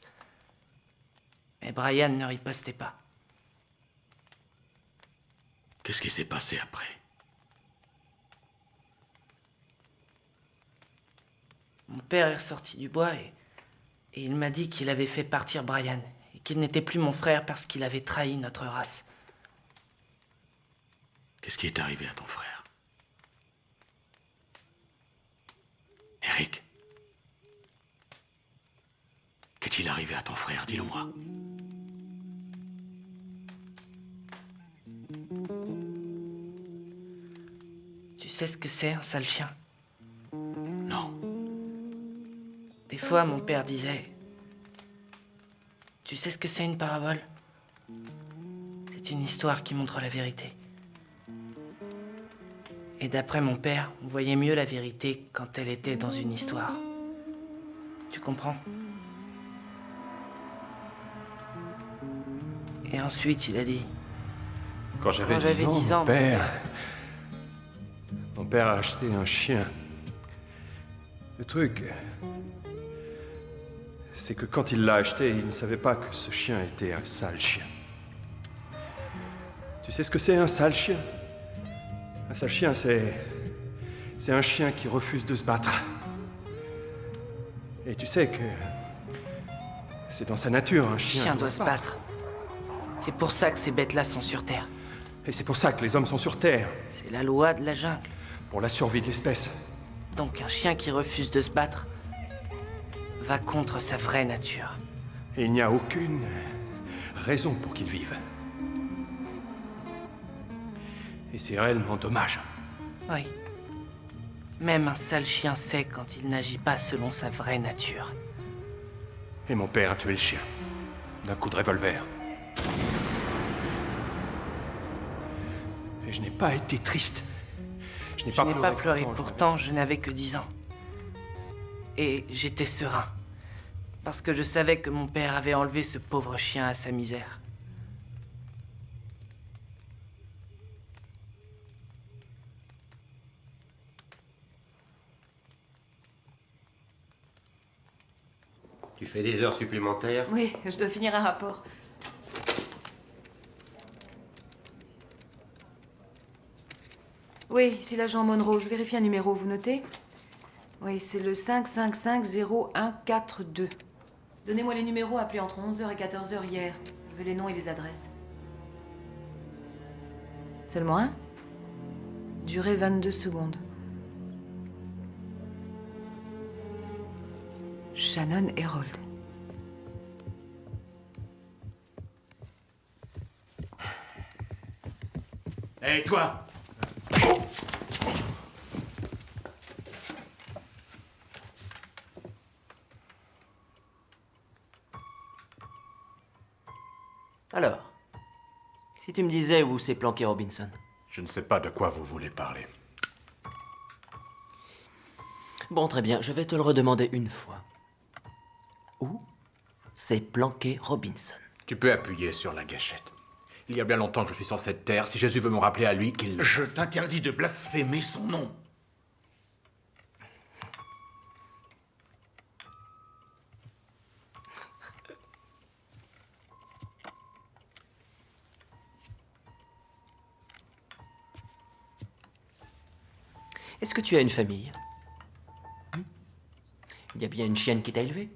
Mais Brian ne ripostait pas. Qu'est-ce qui s'est passé après? Mon père est ressorti du bois et il m'a dit qu'il avait fait partir Brian et qu'il n'était plus mon frère parce qu'il avait trahi notre race. Qu'est-ce qui est arrivé à ton frère? Eric? Qu'est-il arrivé à ton frère? Dis-le-moi. Tu sais ce que c'est, un sale chien? Non. Des fois, mon père disait... Tu sais ce que c'est une parabole? C'est une histoire qui montre la vérité. Et d'après mon père, on voyait mieux la vérité quand elle était dans une histoire. Tu comprends? Et ensuite, il a dit... Quand j'avais 10 ans, mon père a acheté un chien. Le truc, c'est que quand il l'a acheté, il ne savait pas que ce chien était un sale chien. Tu sais ce que c'est un sale chien? Un sale chien, c'est un chien qui refuse de se battre. Et tu sais que c'est dans sa nature, un chien. Le chien doit se battre. C'est pour ça que ces bêtes-là sont sur Terre. Et c'est pour ça que les hommes sont sur Terre. C'est la loi de la jungle. Pour la survie de l'espèce. Donc un chien qui refuse de se battre va contre sa vraie nature. Et il n'y a aucune raison pour qu'il vive. Et c'est réellement dommage. Oui. Même un sale chien sait quand il n'agit pas selon sa vraie nature. Et mon père a tué le chien. D'un coup de revolver. Et je n'ai pas été triste. Je n'ai pas pleuré, pourtant je n'avais que 10 ans. Et j'étais serein. Parce que je savais que mon père avait enlevé ce pauvre chien à sa misère. Tu fais des heures supplémentaires? Oui, je dois finir un rapport. Oui, c'est l'agent Monroe. Je vérifie un numéro, vous notez? Oui, c'est le 5550142. Donnez-moi les numéros appelés entre 11h et 14h hier. Je veux les noms et les adresses. Seulement un? Durée 22 secondes. Shannon Herold. Hé, toi! Alors, si tu me disais où s'est planqué Robinson? Je ne sais pas de quoi vous voulez parler. Bon, très bien, je vais te le redemander une fois. Où s'est planqué Robinson? Tu peux appuyer sur la gâchette. Il y a bien longtemps que je suis sur cette terre. Si Jésus veut me rappeler à lui, qu'il... Je t'interdis de blasphémer son nom. Est-ce que tu as une famille? Il y a bien une chienne qui t'a élevé?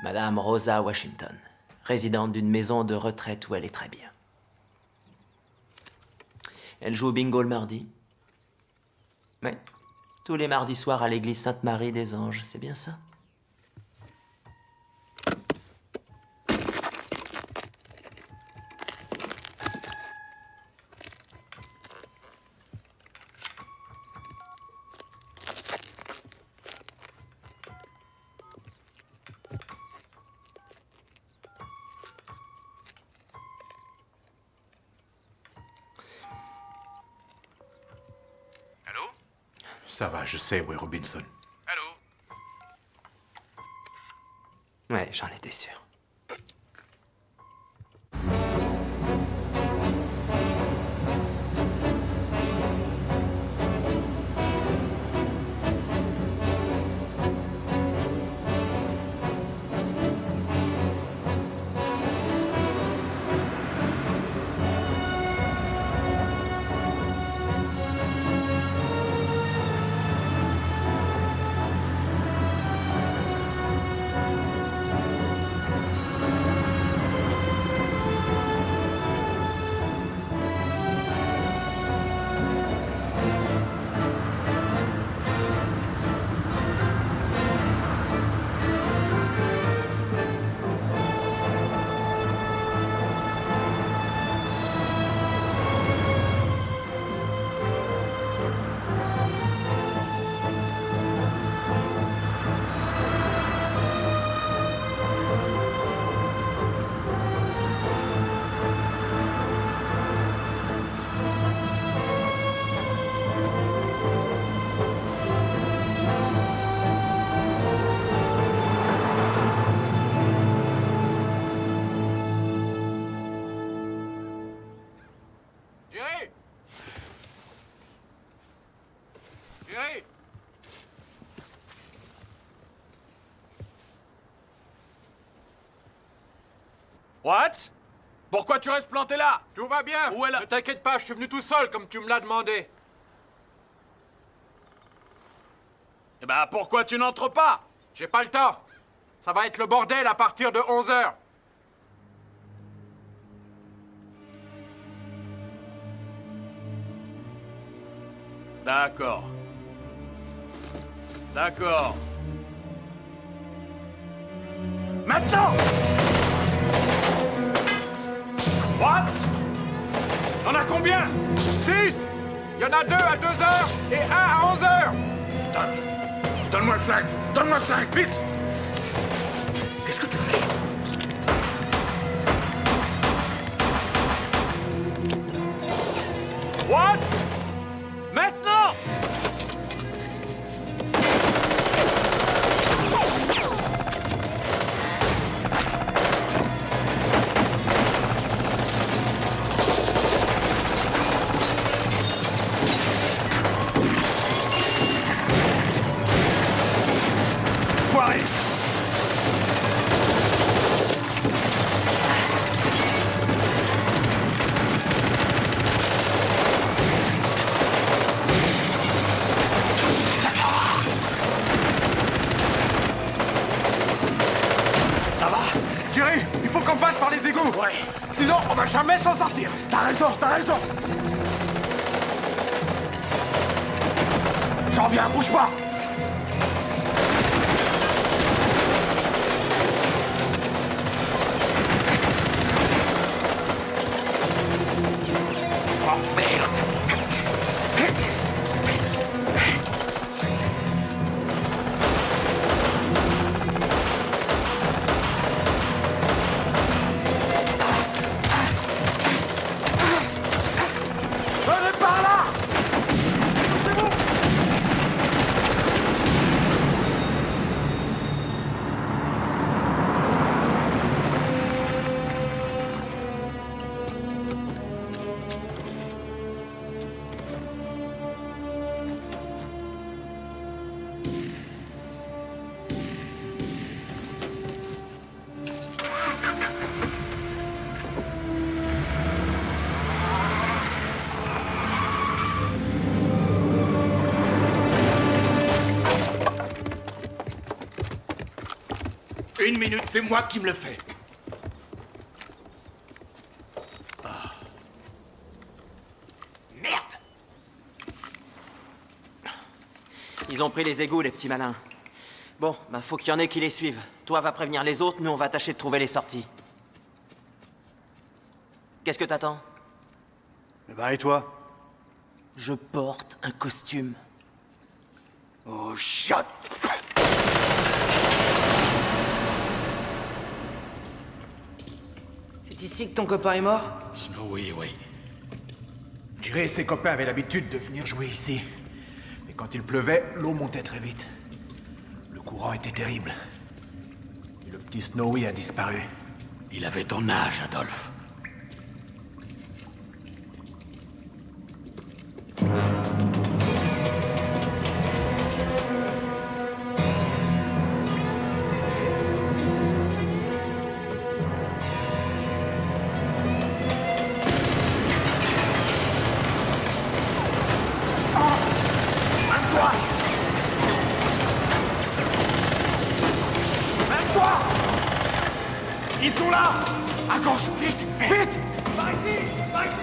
Madame Rosa Washington, résidente d'une maison de retraite où elle est très bien. Elle joue au bingo le mardi. Oui, tous les mardis soirs à l'église Sainte-Marie des Anges, c'est bien ça? Ça va, je sais où est Robinson. Ouais, j'en étais sûr. What? Pourquoi tu restes planté là? Tout va bien. Où est la... Ne t'inquiète pas, je suis venu tout seul comme tu me l'as demandé. Eh ben, pourquoi tu n'entres pas? J'ai pas le temps. Ça va être le bordel à partir de 11h. D'accord. D'accord. Maintenant! What? Y'en a combien? 6! Il y en a 2 à 2h et 1 à 11h! Donne-moi le flingue! Donne-moi le flingue, vite! Qu'est-ce que tu fais? What? Maintenant! va jamais s'en sortir. T'as raison, t'as raison. J'en viens, bouge pas. Oh merde. Venez par là. Une minute, c'est moi qui me le fais. Merde! Ils ont pris les égouts, les petits malins. Bon, bah faut qu'il y en ait qui les suivent. Toi, va prévenir les autres, nous on va tâcher de trouver les sorties. Qu'est-ce que t'attends? et toi? Je porte un costume. Oh, shut! C'est ici que ton copain est mort? Snowy, oui. Jerry et ses copains avaient l'habitude de venir jouer ici. Mais quand il pleuvait, l'eau montait très vite. Le courant était terrible. Et le petit Snowy a disparu. Il avait ton âge, Adolphe. Ils sont là! À gauche, vite! Vite! Par ici! Par ici!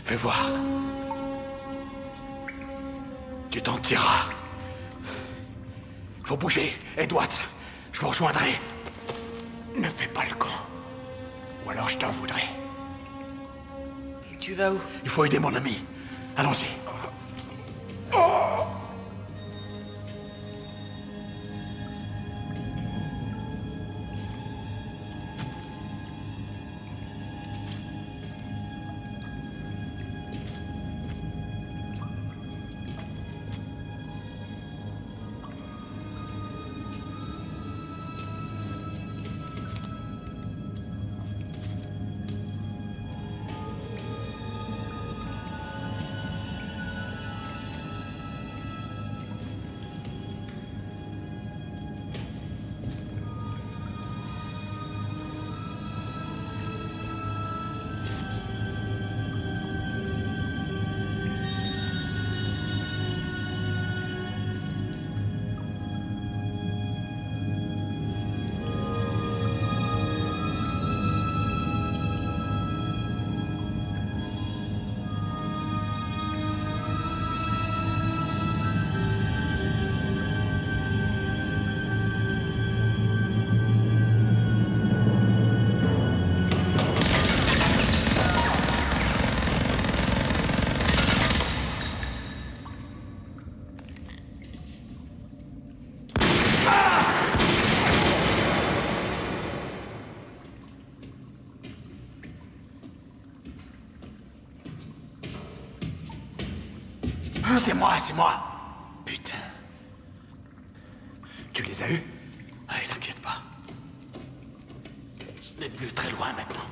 Fais voir. Tu t'en tireras. Faut bouger. Edwards, je vous rejoindrai. Ne fais pas le con. Ou alors je t'en voudrais. Et tu vas où? Il faut aider mon ami. Allons-y. C'est moi. Putain. Tu les as eus? Allez, t'inquiète pas. Ce n'est plus très loin maintenant.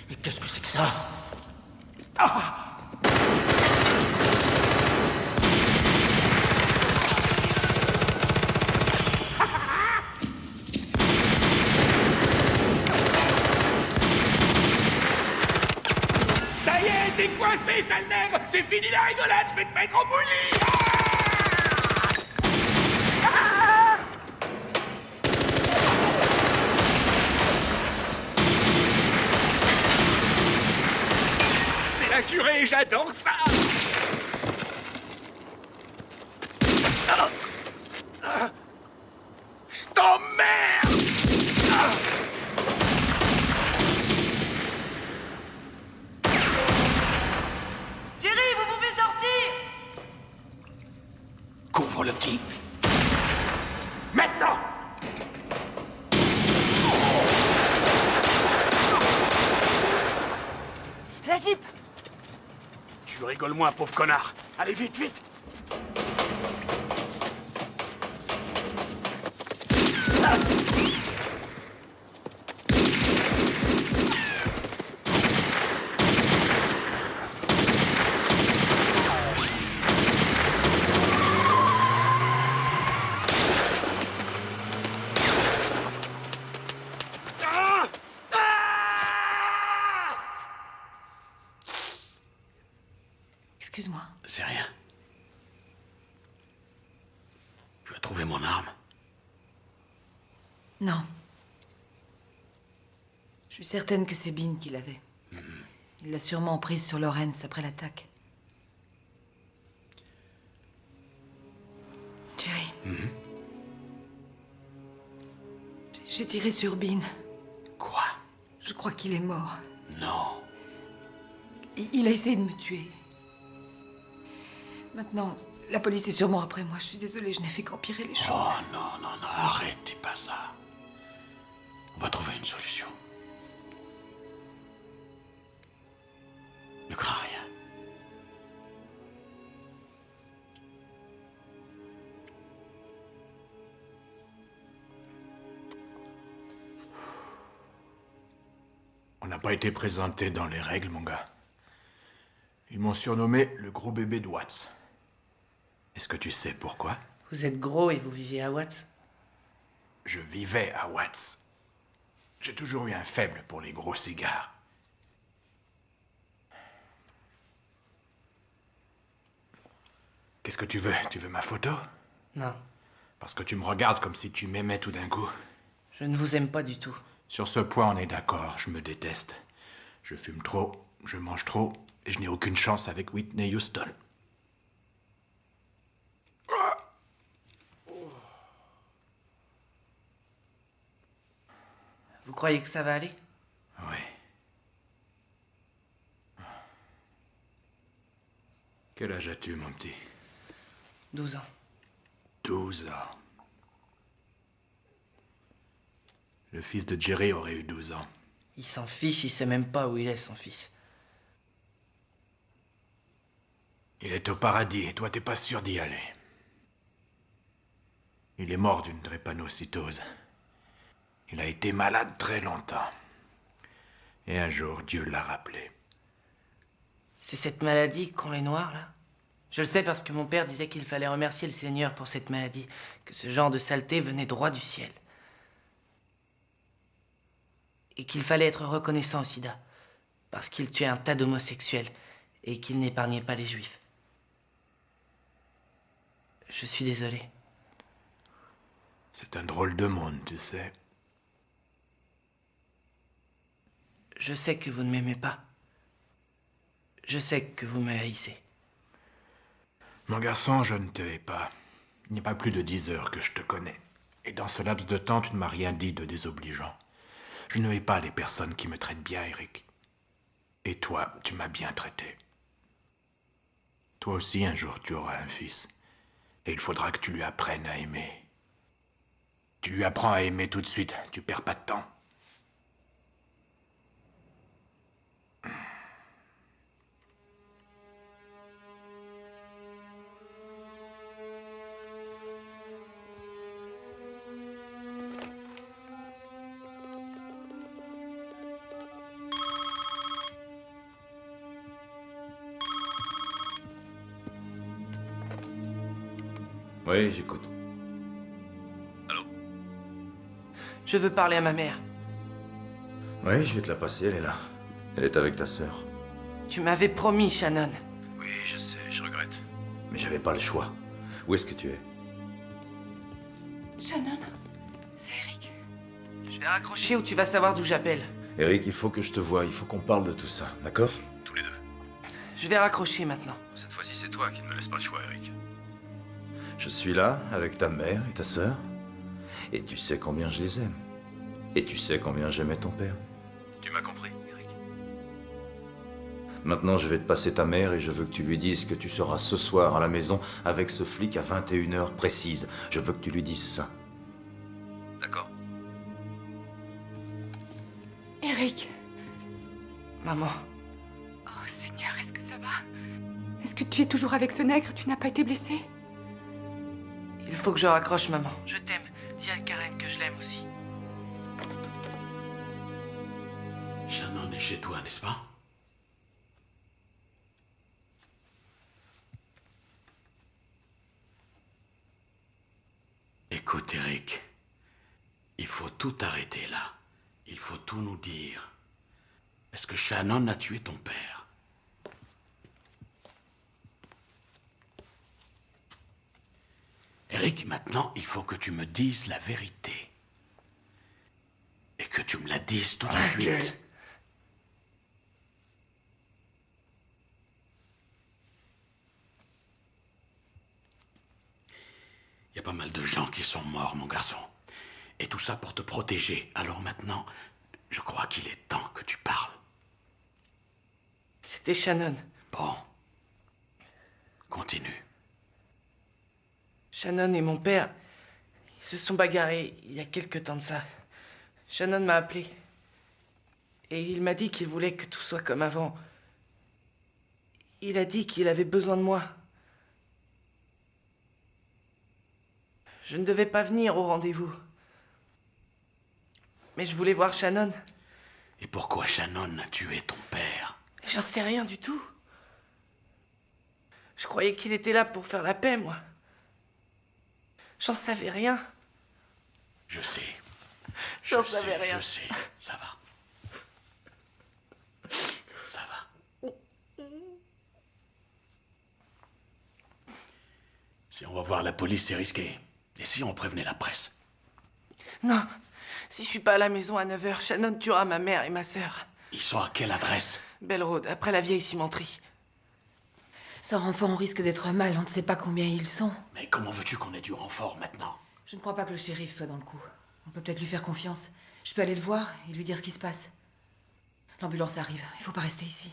Mais qu'est-ce que c'est que ça? Ah! t'es coincé, sale nègre! C'est fini la rigolade, je vais te mettre en bouillie! C'est la curée, j'adore ça! Je t'emmerde! Jerry, vous pouvez sortir! Couvre le petit. Maintenant! La Jeep! Tu rigoles moins, pauvre connard. Allez, vite, vite. Excuse-moi. C'est rien. Tu as trouvé mon arme? Non. Je suis certaine que c'est Bean qui l'avait. Il l'a sûrement prise sur Lawrence après l'attaque. Jerry. J'ai tiré sur Bean. Quoi? Je crois qu'il est mort. Non. Il a essayé de me tuer. Maintenant, la police est sûrement après moi. Je suis désolée, je n'ai fait qu'empirer les choses. Oh non, non, non, arrête, dis pas ça. On va trouver une solution. Ne crains rien. On n'a pas été présenté dans les règles, mon gars. Ils m'ont surnommé le gros bébé de Watts. Est-ce que tu sais pourquoi? Vous êtes gros et vous vivez à Watts? Je vivais à Watts. J'ai toujours eu un faible pour les gros cigares. Qu'est-ce que tu veux? Tu veux ma photo? Non, Parce que tu me regardes comme si tu m'aimais tout d'un coup. je ne vous aime pas du tout. Sur ce point, on est d'accord, je me déteste. Je fume trop, je mange trop, et je n'ai aucune chance avec Whitney Houston. Vous croyez que ça va aller? Oui. Quel âge as-tu, mon petit? 12 ans. 12 ans. Le fils de Jerry aurait eu 12 ans. Il s'en fiche, il sait même pas où il est, son fils. Il est au paradis et toi, t'es pas sûr d'y aller. Il est mort d'une drépanocytose. Il a été malade très longtemps. Et un jour, Dieu l'a rappelé. C'est cette maladie qu'ont les Noirs, là? Je le sais parce que mon père disait qu'il fallait remercier le Seigneur pour cette maladie, que ce genre de saleté venait droit du ciel. Et qu'il fallait être reconnaissant au sida, parce qu'il tuait un tas d'homosexuels et qu'il n'épargnait pas les juifs. Je suis désolé. C'est un drôle de monde, tu sais. Je sais que vous ne m'aimez pas. Je sais que vous me haïssez. Mon garçon, je ne te hais pas. Il n'y a pas plus de 10 heures que je te connais. Et dans ce laps de temps, tu ne m'as rien dit de désobligeant. Je ne hais pas les personnes qui me traitent bien, Eric. Et toi, tu m'as bien traité. Toi aussi, un jour, tu auras un fils. Et il faudra que tu lui apprennes à aimer. Tu lui apprends à aimer tout de suite. Tu perds pas de temps. Oui, j'écoute. Je veux parler à ma mère. Oui, je vais te la passer, elle est là. Elle est avec ta sœur. Tu m'avais promis, Shannon. Oui, je sais, je regrette. Mais j'avais pas le choix. Où est-ce que tu es? Shannon, c'est Eric. Je vais raccrocher ou tu vas savoir d'où j'appelle. Eric, il faut que je te voie, il faut qu'on parle de tout ça, d'accord? Tous les deux. Je vais raccrocher maintenant. Cette fois-ci, c'est toi qui ne me laisses pas le choix, Eric. Je suis là, avec ta mère et ta sœur, et tu sais combien je les aime. Et tu sais combien j'aimais ton père. Tu m'as compris, Eric? Maintenant, je vais te passer ta mère et je veux que tu lui dises que tu seras ce soir à la maison avec ce flic à 21h précise. Je veux que tu lui dises ça. D'accord? Eric. Maman. Oh Seigneur, est-ce que ça va? Est-ce que tu es toujours avec ce nègre? Tu n'as pas été blessé? Il faut que je raccroche, maman. Je t'aime. Dis à Karen que je l'aime aussi. Shannon est chez toi, n'est-ce pas? Écoute, Eric, il faut tout arrêter là. Il faut tout nous dire. Est-ce que Shannon a tué ton père? Eric, maintenant, il faut que tu me dises la vérité. Et que tu me la dises tout de suite. Il y a pas mal de gens qui sont morts, mon garçon. Et tout ça pour te protéger. Alors maintenant, je crois qu'il est temps que tu parles. C'était Shannon. Bon. Continue. Shannon et mon père, ils se sont bagarrés il y a quelque temps de ça. Shannon m'a appelé. Et il m'a dit qu'il voulait que tout soit comme avant. Il a dit qu'il avait besoin de moi. Je ne devais pas venir au rendez-vous. Mais je voulais voir Shannon. Et pourquoi Shannon a tué ton père? J'en sais rien du tout. Je croyais qu'il était là pour faire la paix, moi. J'en savais rien. Je sais. J'en savais rien. Je sais, ça va. Ça va. Si on va voir la police, c'est risqué. Et si on prévenait la presse? Non. Si je suis pas à la maison à 9h, Shannon tuera ma mère et ma sœur. Ils sont à quelle adresse? Bell Road, après la vieille cimenterie. Sans renfort, on risque d'être mal. On ne sait pas combien ils sont. Mais comment veux-tu qu'on ait du renfort maintenant? Je ne crois pas que le shérif soit dans le coup. On peut peut-être lui faire confiance. Je peux aller le voir et lui dire ce qui se passe. L'ambulance arrive. Il faut pas rester ici.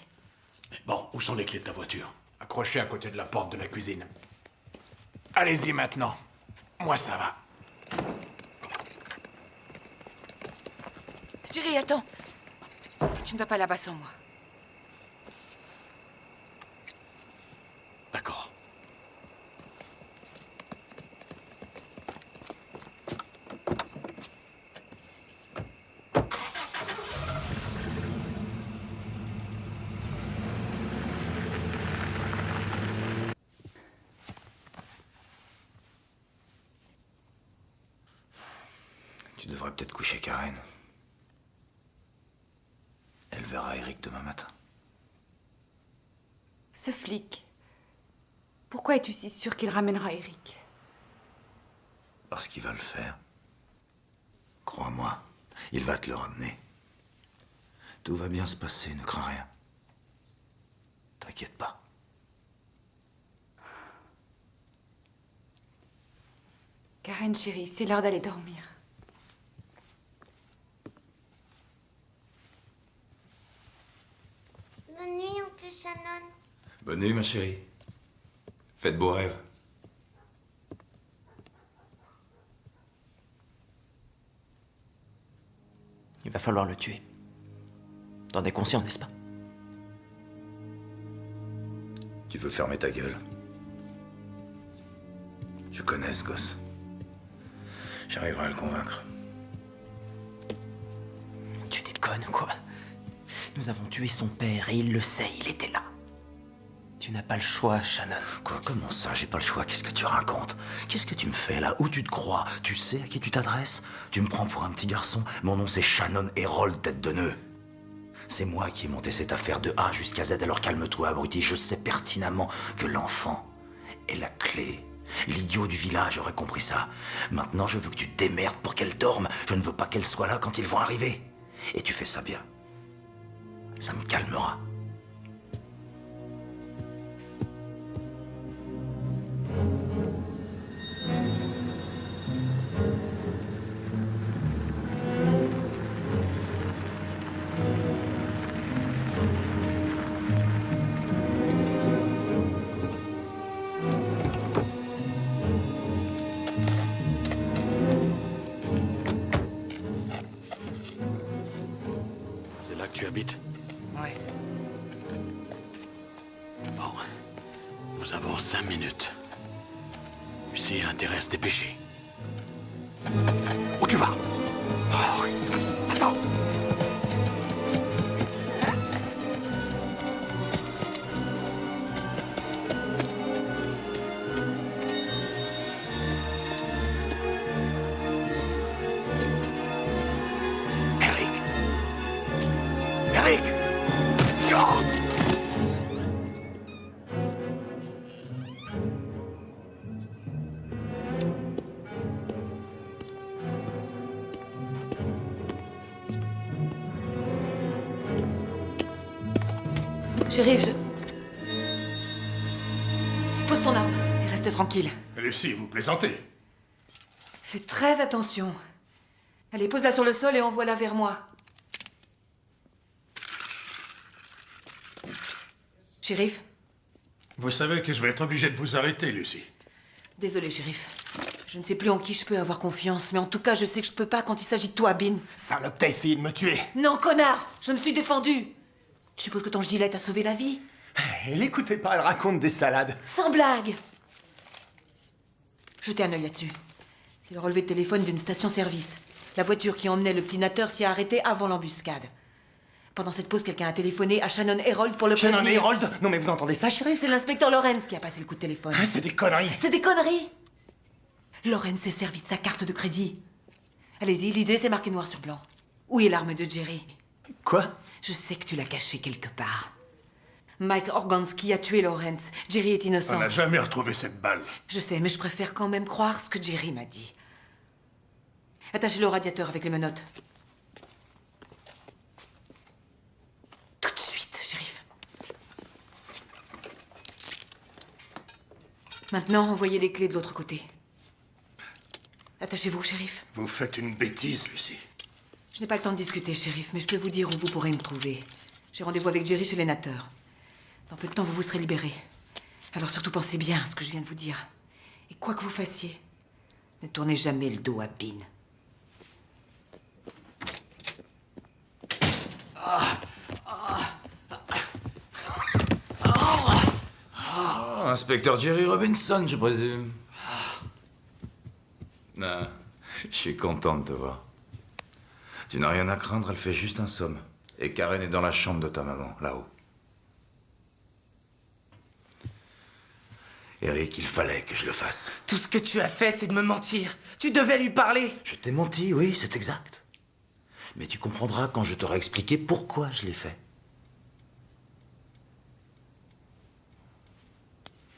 Mais bon, où sont les clés de ta voiture? Accroché à côté de la porte de la cuisine. Allez-y maintenant. Moi, ça va. Chérie, attends. Tu ne vas pas là-bas sans moi. D'accord. Tu devrais peut-être coucher Karen. Elle verra Eric demain matin. Ce flic, pourquoi es-tu si sûr qu'il ramènera Eric? Parce qu'il va le faire. Crois-moi, il va te le ramener. Tout va bien se passer, ne crains rien. T'inquiète pas. Karen, chérie, c'est l'heure d'aller dormir. Bonne nuit, oncle Shannon. Bonne nuit, ma chérie. Faites beaux rêves. Il va falloir le tuer. T'en es conscient, n'est-ce pas? Tu veux fermer ta gueule? Je connais ce gosse. J'arriverai à le convaincre. Tu déconnes, quoi? Nous avons tué son père et il le sait, il était là. Tu n'as pas le choix, Shannon. Quoi, comment ça, j'ai pas le choix? Qu'est-ce que tu racontes? Qu'est-ce que tu me fais là? Où tu te crois? Tu sais à qui tu t'adresses? Tu me prends pour un petit garçon? Mon nom c'est Shannon Herold, tête de nœud. C'est moi qui ai monté cette affaire de A jusqu'à Z, alors calme-toi, abruti. Je sais pertinemment que l'enfant est la clé. L'idiot du village aurait compris ça. Maintenant, je veux que tu te démerdes pour qu'elle dorme. Je ne veux pas qu'elle soit là quand ils vont arriver. Et tu fais ça bien. Ça me calmera. C'est là que tu habites? Ouais. Bon. Nous avons 5 minutes. Lucie a intérêt à se dépêcher. Où tu vas? Oh, attends! Eric! Eric! Oh! Shérif, Pose ton arme et reste tranquille. Lucie, vous plaisantez. Fais très attention. Allez, pose-la sur le sol et envoie-la vers moi. Shérif? Vous savez que je vais être obligé de vous arrêter, Lucie. Désolé, shérif. Je ne sais plus en qui je peux avoir confiance, mais en tout cas, je sais que je peux pas quand il s'agit de toi, Bin. Salope, t'as essayé de me tuer. Non, connard! Je me suis défendue. Tu supposes que ton gilet t'a sauvé la vie? Elle écoutait pas, elle raconte des salades. Sans blague! Jetez un œil là-dessus. C'est le relevé de téléphone d'une station-service. La voiture qui emmenait le petit Natter s'y a arrêtée avant l'embuscade. Pendant cette pause, quelqu'un a téléphoné à Shannon Herold pour le Shannon prévenir. Herold? Non mais vous entendez ça, shérif? C'est l'inspecteur Lawrence qui a passé le coup de téléphone. Ah, c'est des conneries. C'est des conneries! Lawrence s'est servi de sa carte de crédit. Allez-y, lisez, c'est marqué noir sur blanc. Où est l'arme de Jerry? Quoi? Je sais que tu l'as cachée quelque part. Mike Organsky a tué Lawrence. Jerry est innocent. On n'a jamais retrouvé cette balle. Je sais, mais je préfère quand même croire ce que Jerry m'a dit. Attachez-le au radiateur avec les menottes. Tout de suite, shérif. Maintenant, envoyez les clés de l'autre côté. Attachez-vous, shérif. Vous faites une bêtise, Lucie. Je n'ai pas le temps de discuter, shérif, mais je peux vous dire où vous pourrez me trouver. J'ai rendez-vous avec Jerry chez les Natter. Dans peu de temps, vous vous serez libéré. Alors surtout pensez bien à ce que je viens de vous dire. Et quoi que vous fassiez, ne tournez jamais le dos à Bin. Inspecteur Jerry Robinson, je présume. Non, je suis content de te voir. Tu n'as rien à craindre, elle fait juste un somme. Et Karen est dans la chambre de ta maman, là-haut. Eric, il fallait que je le fasse. Tout ce que tu as fait, c'est de me mentir. Tu devais lui parler. Je t'ai menti, oui, c'est exact. Mais tu comprendras quand je t'aurai expliqué pourquoi je l'ai fait.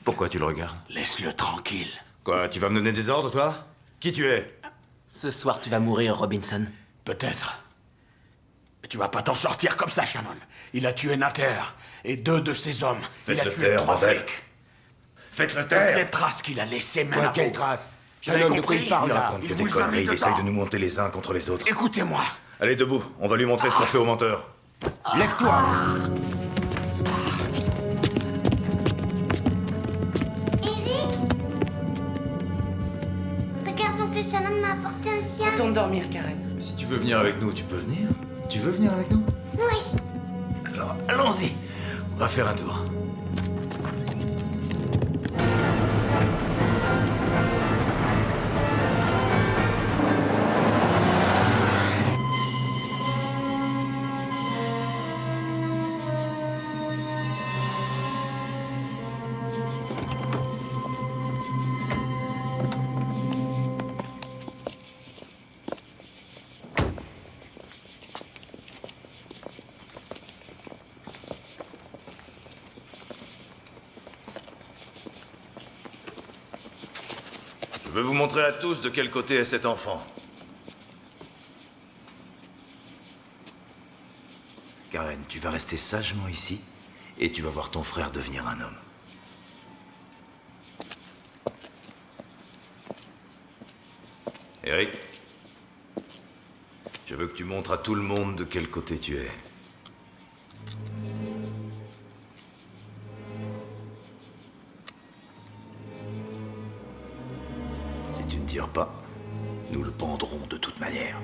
Pourquoi tu le regardes? Laisse-le tranquille. Quoi, tu vas me donner des ordres, toi? Qui tu es? Ce soir, tu vas mourir, Robinson. Peut-être. Mais tu vas pas t'en sortir comme ça, Shannon. Il a tué Natter et 2 de ses hommes. Il a Faites-le tué taire, 3 bordel. flics. Faites-le Toutes taire. les traces qu'il a laissées, même Quoi, à quelle vous. trace? Vous avez Shannon, de quoi compris? il parle Il là? raconte que Il des vous a conneries, mis il essaye dedans. de nous monter les uns contre les autres. Écoutez-moi. Allez, debout, on va lui montrer ce qu'on fait aux menteurs. Lève-toi! Regarde, oncle Shannon m'a apporté un chien. Retourne dormir, Karen. Mais si tu veux venir avec nous, tu peux venir. Tu veux venir avec nous? Oui. Alors, allons-y. On va faire un tour. veux vous montrer à tous de quel côté est cet enfant. Karen, tu vas rester sagement ici et tu vas voir ton frère devenir un homme. Eric, je veux que tu montres à tout le monde de quel côté tu es. Si tu ne tires pas, nous le pendrons de toute manière.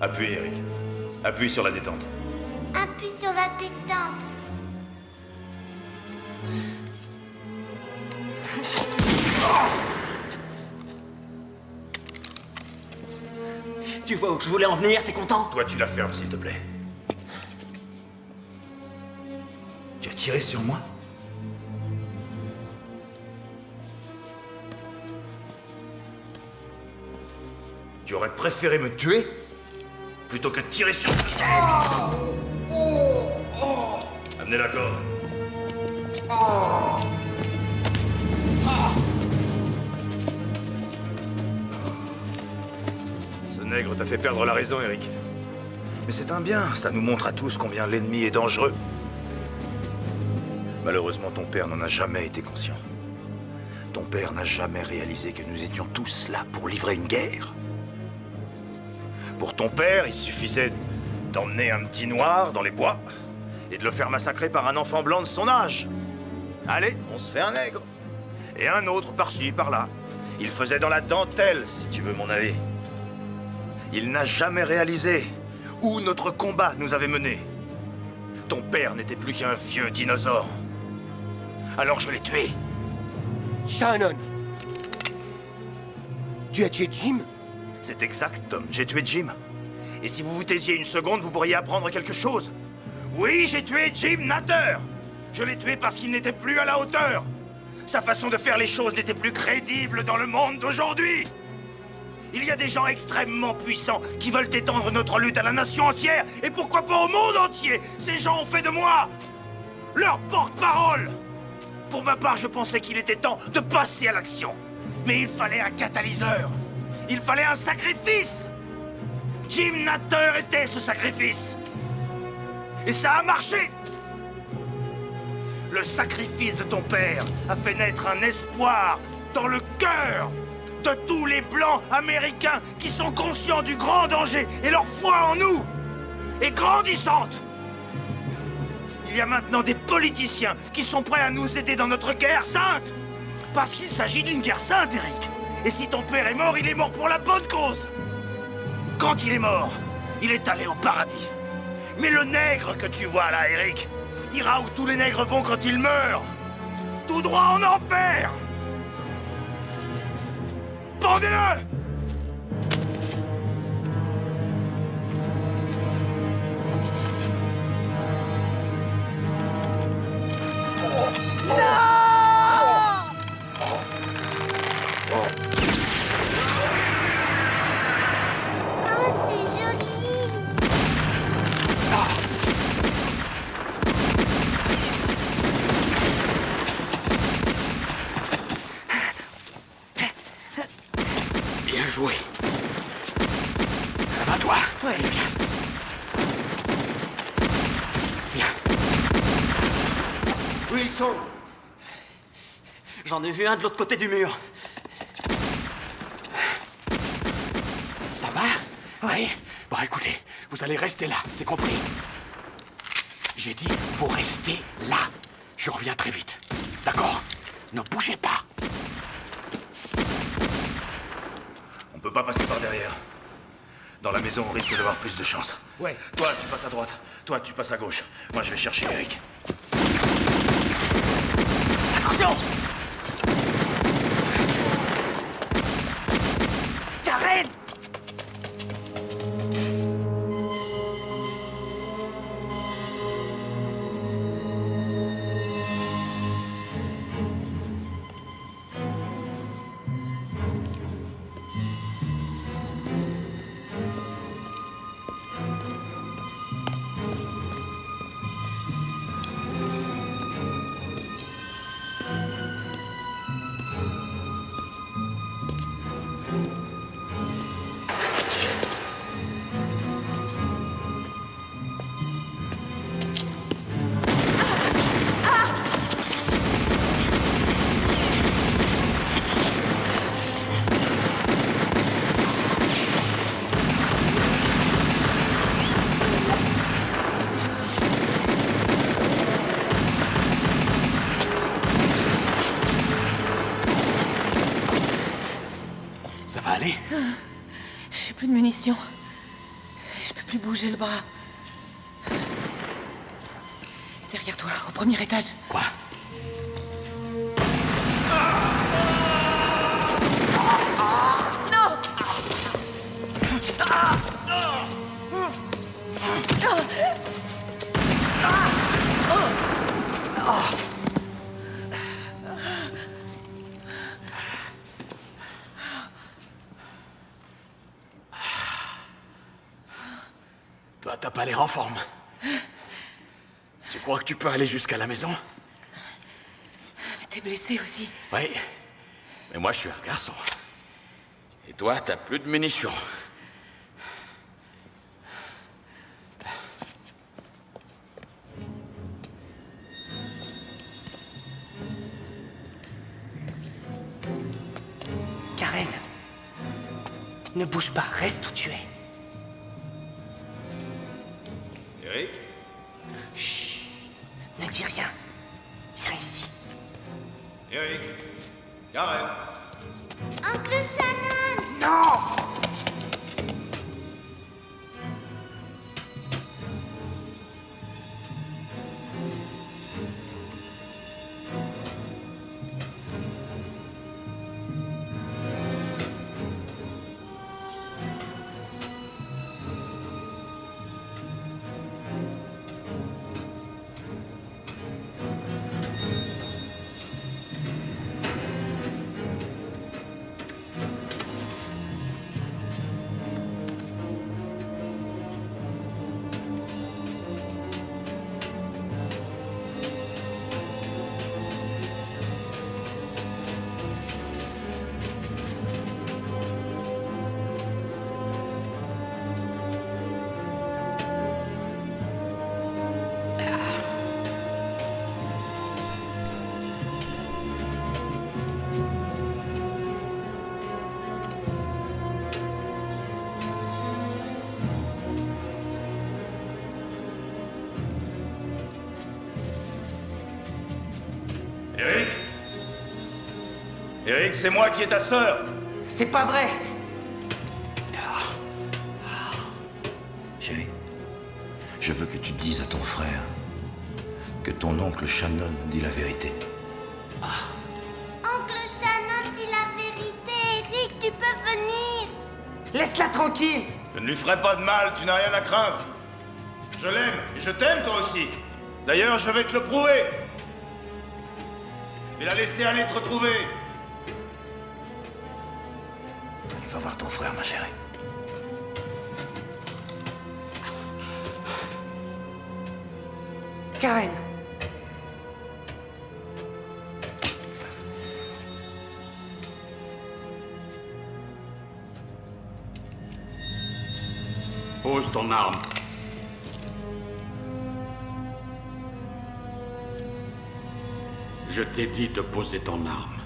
Appuie, Eric. Appuie sur la détente. Appuie sur la détente. Tu vois où je voulais en venir, t'es content? Toi, tu la fermes, s'il te plaît. Tu as tiré sur moi? Tu aurais préféré me tuer plutôt que de tirer sur... Amenez la corde. Ce nègre t'a fait perdre la raison, Eric. Mais c'est un bien, ça nous montre à tous combien l'ennemi est dangereux. Malheureusement, ton père n'en a jamais été conscient. Ton père n'a jamais réalisé que nous étions tous là pour livrer une guerre. Pour ton père, il suffisait d'emmener un petit noir dans les bois et de le faire massacrer par un enfant blanc de son âge. Allez, on se fait un nègre. Et un autre par-ci, par-là. Il faisait dans la dentelle, si tu veux mon avis. Il n'a jamais réalisé où notre combat nous avait menés. Ton père n'était plus qu'un vieux dinosaure. Alors je l'ai tué. Shannon! Tu as tué Jim? C'est exact, Tom. J'ai tué Jim. Et si vous vous taisiez une seconde, vous pourriez apprendre quelque chose. Oui, j'ai tué Jim Natter. Je l'ai tué parce qu'il n'était plus à la hauteur. Sa façon de faire les choses n'était plus crédible dans le monde d'aujourd'hui. Il y a des gens extrêmement puissants qui veulent étendre notre lutte à la nation entière. Et pourquoi pas au monde entier? Ces gens ont fait de moi leur porte-parole. Pour ma part, je pensais qu'il était temps de passer à l'action. Mais il fallait un catalyseur. Il fallait un sacrifice. Jim Natter était ce sacrifice. Et ça a marché. Le sacrifice de ton père a fait naître un espoir dans le cœur de tous les Blancs américains qui sont conscients du grand danger et leur foi en nous est grandissante. Il y a maintenant des politiciens qui sont prêts à nous aider dans notre guerre sainte. Parce qu'il s'agit d'une guerre sainte, Eric. Et si ton père est mort, il est mort pour la bonne cause. Quand il est mort, il est allé au paradis. Mais le nègre que tu vois là, Eric, ira où tous les nègres vont quand ils meurent. Tout droit en enfer. Pendez-le! Bien joué. Ça va, toi? Ouais. Bien. Bien. Où ils sont? J'en ai vu un de l'autre côté du mur. Ça va? Oui. Bon, écoutez, vous allez rester là, c'est compris? J'ai dit, vous restez là. Je reviens très vite. D'accord? Ne bougez pas. On peut pas passer par derrière. Dans la maison, on risque d'avoir plus de chance. Ouais. Toi, tu passes à droite. Toi, tu passes à gauche. Moi, je vais chercher Eric. Attention! Karen! aller? J'ai plus de munitions. Je peux plus bouger le bras. Derrière toi, au premier étage. Quoi? Non! Toi, t'as pas l'air en forme. Tu crois que tu peux aller jusqu'à la maison? T'es blessé aussi. Oui. Mais moi, je suis un garçon. Et toi, t'as plus de munitions. Karen, ne bouge pas, reste où tu es. Eric? Chut, ne dis rien. Viens ici. Eric? Karen? Oncle Shannon! Non! Eric? Eric, c'est moi qui est ta sœur. C'est pas vrai! Chérie, je veux que tu dises à ton frère que ton oncle Shannon dit la vérité. Oncle Shannon dit la vérité. Eric, tu peux venir. Laisse-la tranquille! Je ne lui ferai pas de mal, tu n'as rien à craindre. Je l'aime, et je t'aime toi aussi. D'ailleurs, je vais te le prouver. Je vais la laisser aller te retrouver. Allez, va voir ton frère, ma chérie. Karen! Pose ton arme. Je t'ai dit de poser ton arme.